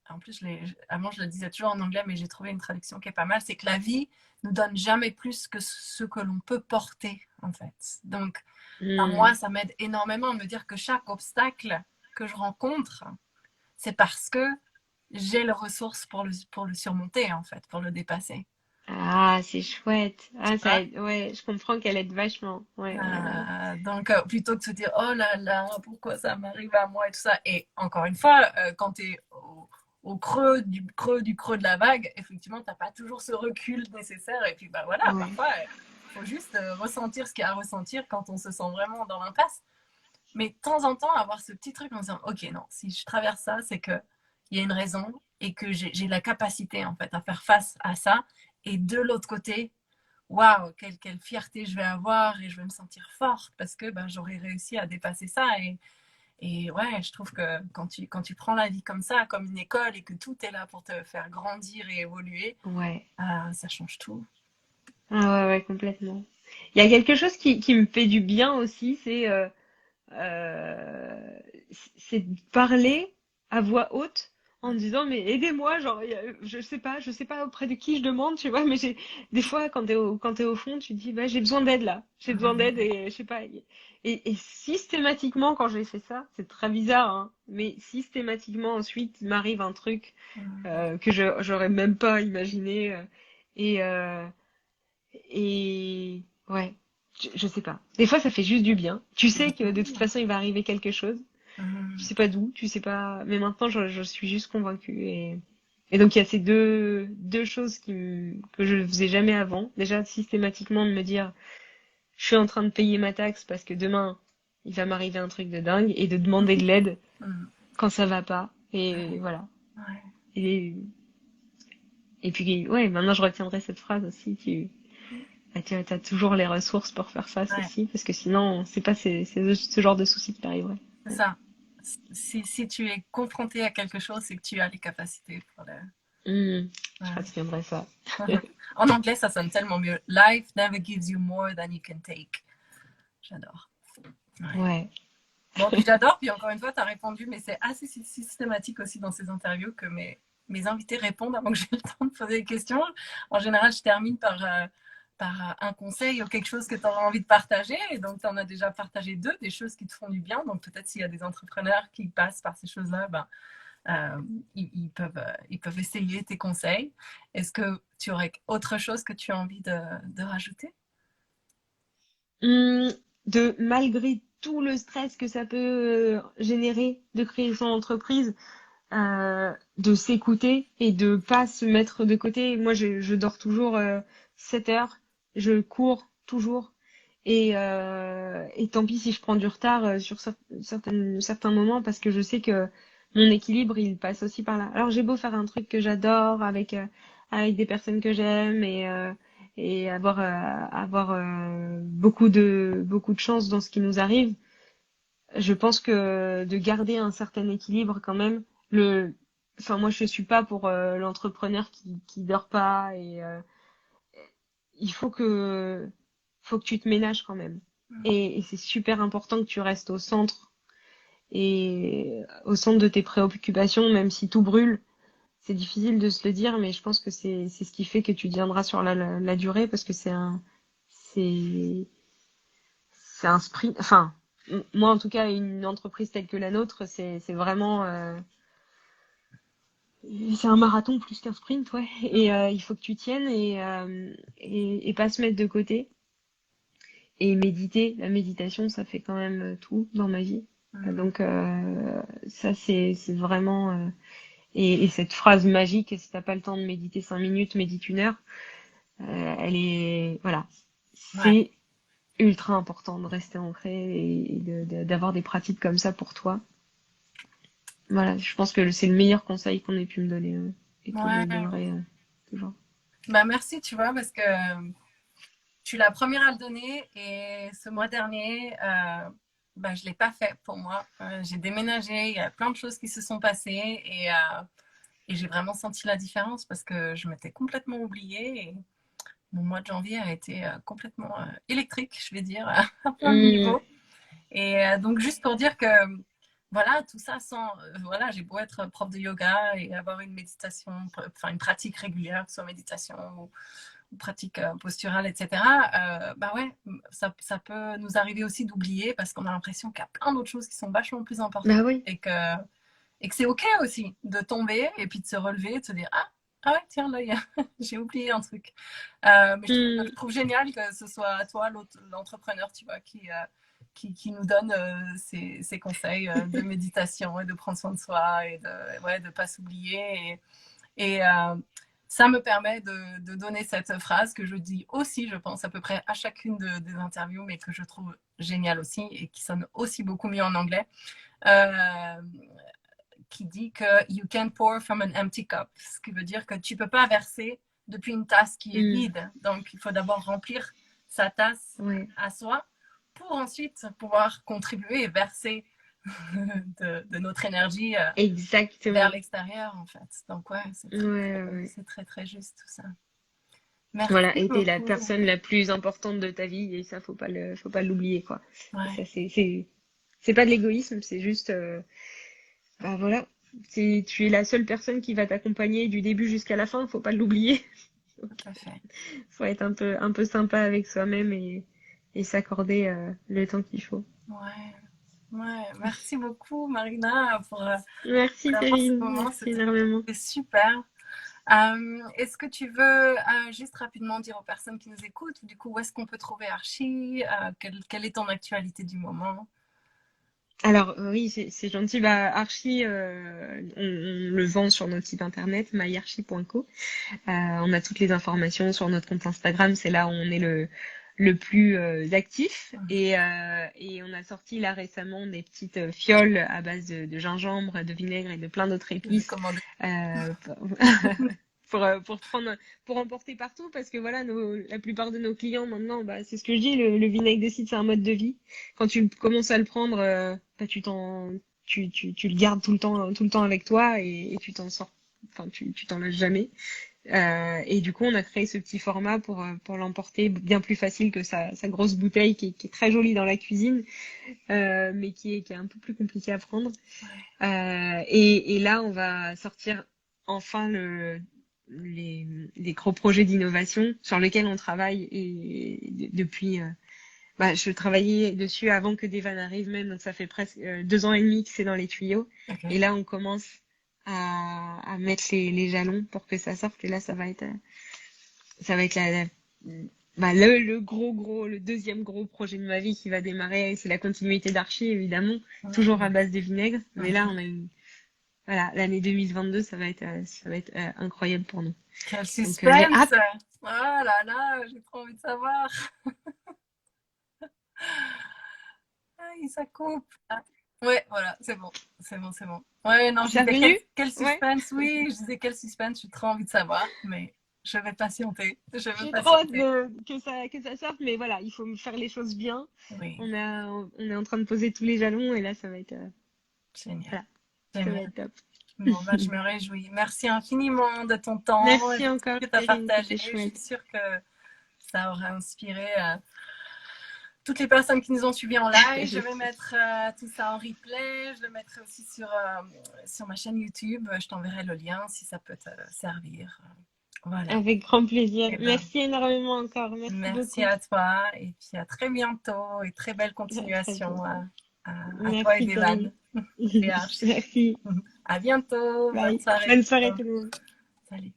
[SPEAKER 1] en plus, avant, je le disais toujours en anglais, mais j'ai trouvé une traduction qui est pas mal. C'est que la vie nous donne jamais plus que ce que l'on peut porter, en fait. Donc, bah, moi,
[SPEAKER 2] cas.
[SPEAKER 1] ça m'aide énormément à me dire que chaque obstacle que je rencontre, c'est parce que j'ai les ressources pour le surmonter, en fait, pour le dépasser.
[SPEAKER 2] Ah, c'est chouette.
[SPEAKER 1] Tu
[SPEAKER 2] Ah, ça
[SPEAKER 1] vois.
[SPEAKER 2] aide. Ouais, je comprends qu'elle aide vachement. Ouais, ouais, ouais.
[SPEAKER 1] Donc, plutôt que de se dire, oh là là, pourquoi ça m'arrive à moi et tout ça. Et encore une fois, quand tu es au creux de la vague, effectivement, tu n'as pas toujours ce recul nécessaire. Et puis, bah voilà,
[SPEAKER 2] Ouais.
[SPEAKER 1] parfois, il faut juste ressentir ce qu'il y a à ressentir quand on se sent vraiment dans l'impasse. Mais de temps en temps, avoir ce petit truc en se disant, ok, non, si je traverse ça, c'est qu'il y a une raison et que j'ai la capacité, en fait, à faire face à ça. Et de l'autre côté, waouh, quelle fierté je vais avoir et je vais me sentir forte parce que ben, j'aurais réussi à dépasser ça. Et ouais, je trouve que quand tu prends la vie comme ça, comme une école et que tout est là pour te faire grandir et évoluer,
[SPEAKER 2] Ouais.
[SPEAKER 1] ça change tout.
[SPEAKER 2] Ah ouais, ouais, complètement. Il y a quelque chose qui me fait du bien aussi, euh, c'est de parler à voix haute en disant mais aidez-moi, genre je sais pas auprès de qui je demande, tu vois, mais j'ai des fois quand t'es au fond, tu te dis bah j'ai besoin d'aide là, j'ai besoin d'aide et je sais pas. Et systématiquement quand j'ai fait ça, c'est très bizarre, hein, mais systématiquement ensuite il m'arrive un truc que j'aurais même pas imaginé et Et ouais, je sais pas. Des fois, ça fait juste du bien. Tu sais que de toute façon, il va arriver quelque chose. Tu
[SPEAKER 1] Mhm.
[SPEAKER 2] sais pas d'où, tu sais pas. Mais maintenant, je suis juste convaincue. Et donc, il y a ces deux choses que je faisais jamais avant. Déjà, systématiquement, de me dire, je suis en train de payer ma taxe parce que demain, il va m'arriver un truc de dingue et de demander de l'aide
[SPEAKER 1] Mhm.
[SPEAKER 2] quand ça va pas.
[SPEAKER 1] Ouais,
[SPEAKER 2] Et voilà.
[SPEAKER 1] ouais,
[SPEAKER 2] Et, et puis, ouais, maintenant, je retiendrai cette phrase aussi. Bah, tu as toujours les ressources pour faire face
[SPEAKER 1] ouais,
[SPEAKER 2] aussi, parce que sinon, c'est pas ce genre de soucis qui t'arriverait.
[SPEAKER 1] c'est
[SPEAKER 2] Ouais.
[SPEAKER 1] ça. Si tu es confronté à quelque chose, c'est que tu as les capacités pour le.
[SPEAKER 2] Je
[SPEAKER 1] Ouais.
[SPEAKER 2] retiendrai ça.
[SPEAKER 1] En anglais, ça sonne tellement mieux. Life never gives you more than you can take. J'adore. Ouais.
[SPEAKER 2] Ouais.
[SPEAKER 1] Bon, puis j'adore, puis encore une fois, tu as répondu, mais c'est assez systématique aussi dans ces interviews que mes invités répondent avant que j'ai le temps de poser des questions. En général, je termine par un conseil ou quelque chose que tu auras envie de partager. Et donc, tu en as déjà partagé deux, des choses qui te font du bien. Donc, peut-être s'il y a des entrepreneurs qui passent par ces choses-là, ben, ils peuvent essayer tes conseils. Est-ce que tu aurais autre chose que tu as envie de rajouter?
[SPEAKER 2] Hum, malgré tout le stress que ça peut générer de créer son entreprise, de s'écouter et de pas se mettre de côté. Moi, je dors toujours 7 heures, je cours toujours. Et tant pis si je prends du retard sur certains moments parce que je sais que mon équilibre, il passe aussi par là. Alors j'ai beau faire un truc que j'adore avec des personnes que j'aime et avoir beaucoup de chance dans ce qui nous arrive. Je pense que de garder un certain équilibre quand même, le, enfin moi je suis pas pour l'entrepreneur qui dort pas il faut que tu te ménages quand même. Et c'est super important que tu restes au centre et au centre de tes préoccupations, même si tout brûle. C'est difficile de se le dire, mais je pense que c'est ce qui fait que tu tiendras sur la durée parce que c'est c'est un sprint. Enfin, moi en tout cas, une entreprise telle que la nôtre, c'est vraiment c'est un marathon plus qu'un sprint, ouais. Et il faut que tu tiennes et pas se mettre de côté. Et méditer, la méditation, ça fait quand même tout dans ma vie. Donc ça, c'est vraiment... et cette phrase magique, si t'as pas le temps de méditer 5 minutes, médite 1 heure, elle est... Voilà.
[SPEAKER 1] Ouais,
[SPEAKER 2] C'est ultra important de rester ancré et d'avoir des pratiques comme ça pour toi. Voilà, je pense que c'est le meilleur conseil qu'on ait pu me donner et que je
[SPEAKER 1] ouais.
[SPEAKER 2] donnerai toujours.
[SPEAKER 1] Bah, merci, tu vois, parce que je suis la première à le donner et ce mois dernier, bah, je ne l'ai pas fait pour moi. J'ai déménagé, il y a plein de choses qui se sont passées et j'ai vraiment senti la différence parce que je m'étais complètement oubliée et mon mois de janvier a été complètement électrique, je vais dire, à plein de
[SPEAKER 2] Mmh,
[SPEAKER 1] niveaux. Et donc, juste pour dire que, voilà, tout ça sans, voilà, j'ai beau être prof de yoga et avoir une méditation, enfin une pratique régulière, soit méditation ou pratique posturale, etc. Bah ouais, ça peut nous arriver aussi d'oublier parce qu'on a l'impression qu'il y a plein d'autres choses qui sont vachement plus
[SPEAKER 2] bah
[SPEAKER 1] importantes
[SPEAKER 2] oui.
[SPEAKER 1] et que c'est OK aussi de tomber et puis de se relever et de se dire ah ouais, tiens, là, j'ai oublié un truc. Mais je
[SPEAKER 2] Mmh,
[SPEAKER 1] trouve génial que ce soit toi, l'entrepreneur, tu vois, qui nous donne ces conseils de méditation et de prendre soin de soi et de ouais, de pas s'oublier. Et ça me permet de donner cette phrase que je dis aussi, je pense, à peu près à chacune des interviews, mais que je trouve géniale aussi et qui sonne aussi beaucoup mieux en anglais. Euh, qui dit que you can pour from an empty cup, ce qui veut dire que tu ne peux pas verser depuis une tasse qui est
[SPEAKER 2] mmh,
[SPEAKER 1] vide. Donc, il faut d'abord remplir sa tasse
[SPEAKER 2] ouais,
[SPEAKER 1] à soi pour ensuite pouvoir contribuer et verser de notre énergie vers
[SPEAKER 2] exactement.
[SPEAKER 1] l'extérieur, en fait. Donc, ouais,
[SPEAKER 2] Ouais, ouais, ouais.
[SPEAKER 1] c'est très, très juste tout ça.
[SPEAKER 2] Voilà,
[SPEAKER 1] Merci
[SPEAKER 2] et t'es la
[SPEAKER 1] beaucoup.
[SPEAKER 2] personne la plus importante de ta vie et ça faut pas l'oublier quoi. Et
[SPEAKER 1] Ouais,
[SPEAKER 2] ça c'est pas de l'égoïsme, c'est juste bah voilà, tu es la seule personne qui va t'accompagner du début jusqu'à la fin, faut pas l'oublier. Donc,
[SPEAKER 1] tout à fait.
[SPEAKER 2] faut être un peu sympa avec soi-même et s'accorder le temps qu'il faut.
[SPEAKER 1] Ouais, ouais. Merci beaucoup, Marina,
[SPEAKER 2] Merci
[SPEAKER 1] vraiment ce
[SPEAKER 2] Perrine,
[SPEAKER 1] moment.
[SPEAKER 2] merci énormément.
[SPEAKER 1] C'était super. Est-ce que tu veux juste rapidement dire aux personnes qui nous écoutent, du coup, où est-ce qu'on peut trouver Archie? Quelle est ton actualité du moment?
[SPEAKER 2] Alors oui, c'est gentil. Bah, Archie, on le vend sur notre site internet myarchie.co. On a toutes les informations sur notre compte Instagram, c'est là où on est le plus actif. Et on a sorti là récemment des petites fioles à base de gingembre, de vinaigre et de plein d'autres
[SPEAKER 1] J'ai
[SPEAKER 2] épices.
[SPEAKER 1] commandé.
[SPEAKER 2] euh, pour, pour prendre, pour emporter partout, parce que voilà, la plupart de nos clients maintenant, bah, c'est ce que je dis, le vinaigre de cidre, c'est un mode de vie. Quand tu commences à le prendre, bah, tu le gardes tout le temps avec toi et tu t'en sors, enfin, tu t'en lâches jamais. Et du coup, on a créé ce petit format pour l'emporter bien plus facile que sa grosse bouteille qui est très jolie dans la cuisine, mais qui est un peu plus compliquée à prendre.
[SPEAKER 1] Ouais.
[SPEAKER 2] Et là, on va sortir enfin les gros projets d'innovation sur lesquels on travaille depuis. Bah, je travaillais dessus avant que Devan arrive même, donc ça fait presque 2 ans et demi que c'est dans les tuyaux. Et
[SPEAKER 1] Ok.
[SPEAKER 2] là, on commence à mettre les jalons pour que ça sorte. Et là, ça va être bah, le deuxième gros projet de ma vie qui va démarrer. C'est la continuité d'Archie, évidemment, toujours à
[SPEAKER 1] Mm.
[SPEAKER 2] base de vinaigre. Mais là,
[SPEAKER 1] Mhm.
[SPEAKER 2] on a voilà, l'année 2022, ça va être incroyable pour nous.
[SPEAKER 1] Quel
[SPEAKER 2] Donc, j'ai
[SPEAKER 1] suspense!
[SPEAKER 2] hâte.
[SPEAKER 1] Oh là là, j'ai trop envie de savoir. Aïe, ça coupe. Ah. Ouais, voilà, c'est bon. C'est bon, c'est bon. Ouais, non, je
[SPEAKER 2] C'est
[SPEAKER 1] disais
[SPEAKER 2] revenu?
[SPEAKER 1] quel
[SPEAKER 2] Ouais.
[SPEAKER 1] suspense, oui, je disais quel suspense, j'ai trop envie de savoir, mais je vais patienter. Je vais
[SPEAKER 2] J'ai trop hâte
[SPEAKER 1] patienter.
[SPEAKER 2] que ça sorte, mais voilà, il faut faire les choses bien.
[SPEAKER 1] Oui,
[SPEAKER 2] On est en train de poser tous les jalons et là, ça va être,
[SPEAKER 1] génial.
[SPEAKER 2] voilà, ça va
[SPEAKER 1] Génial.
[SPEAKER 2] être top.
[SPEAKER 1] Bon, bah, je me réjouis. Merci infiniment de ton temps et
[SPEAKER 2] Merci
[SPEAKER 1] de tout
[SPEAKER 2] encore,
[SPEAKER 1] ce que tu as
[SPEAKER 2] Karine,
[SPEAKER 1] partagé.
[SPEAKER 2] c'était
[SPEAKER 1] Je suis
[SPEAKER 2] chouette.
[SPEAKER 1] sûre que ça aura inspiré toutes les personnes qui nous ont suivis en live. Je vais
[SPEAKER 2] J'espère.
[SPEAKER 1] mettre tout ça en replay. Je le mettrai aussi sur ma chaîne YouTube. Je t'enverrai le lien si ça peut te servir. Voilà.
[SPEAKER 2] Avec grand plaisir.
[SPEAKER 1] Et ben,
[SPEAKER 2] Merci énormément encore. Merci
[SPEAKER 1] merci
[SPEAKER 2] beaucoup.
[SPEAKER 1] à toi et puis à très bientôt et très belle
[SPEAKER 2] À très
[SPEAKER 1] continuation
[SPEAKER 2] bientôt.
[SPEAKER 1] à toi et
[SPEAKER 2] Merci,
[SPEAKER 1] Devan
[SPEAKER 2] Karine.
[SPEAKER 1] et Archie.
[SPEAKER 2] Merci.
[SPEAKER 1] À bientôt. Bonne
[SPEAKER 2] Bye.
[SPEAKER 1] soirée.
[SPEAKER 2] Bonne soirée tout le monde.
[SPEAKER 1] Salut.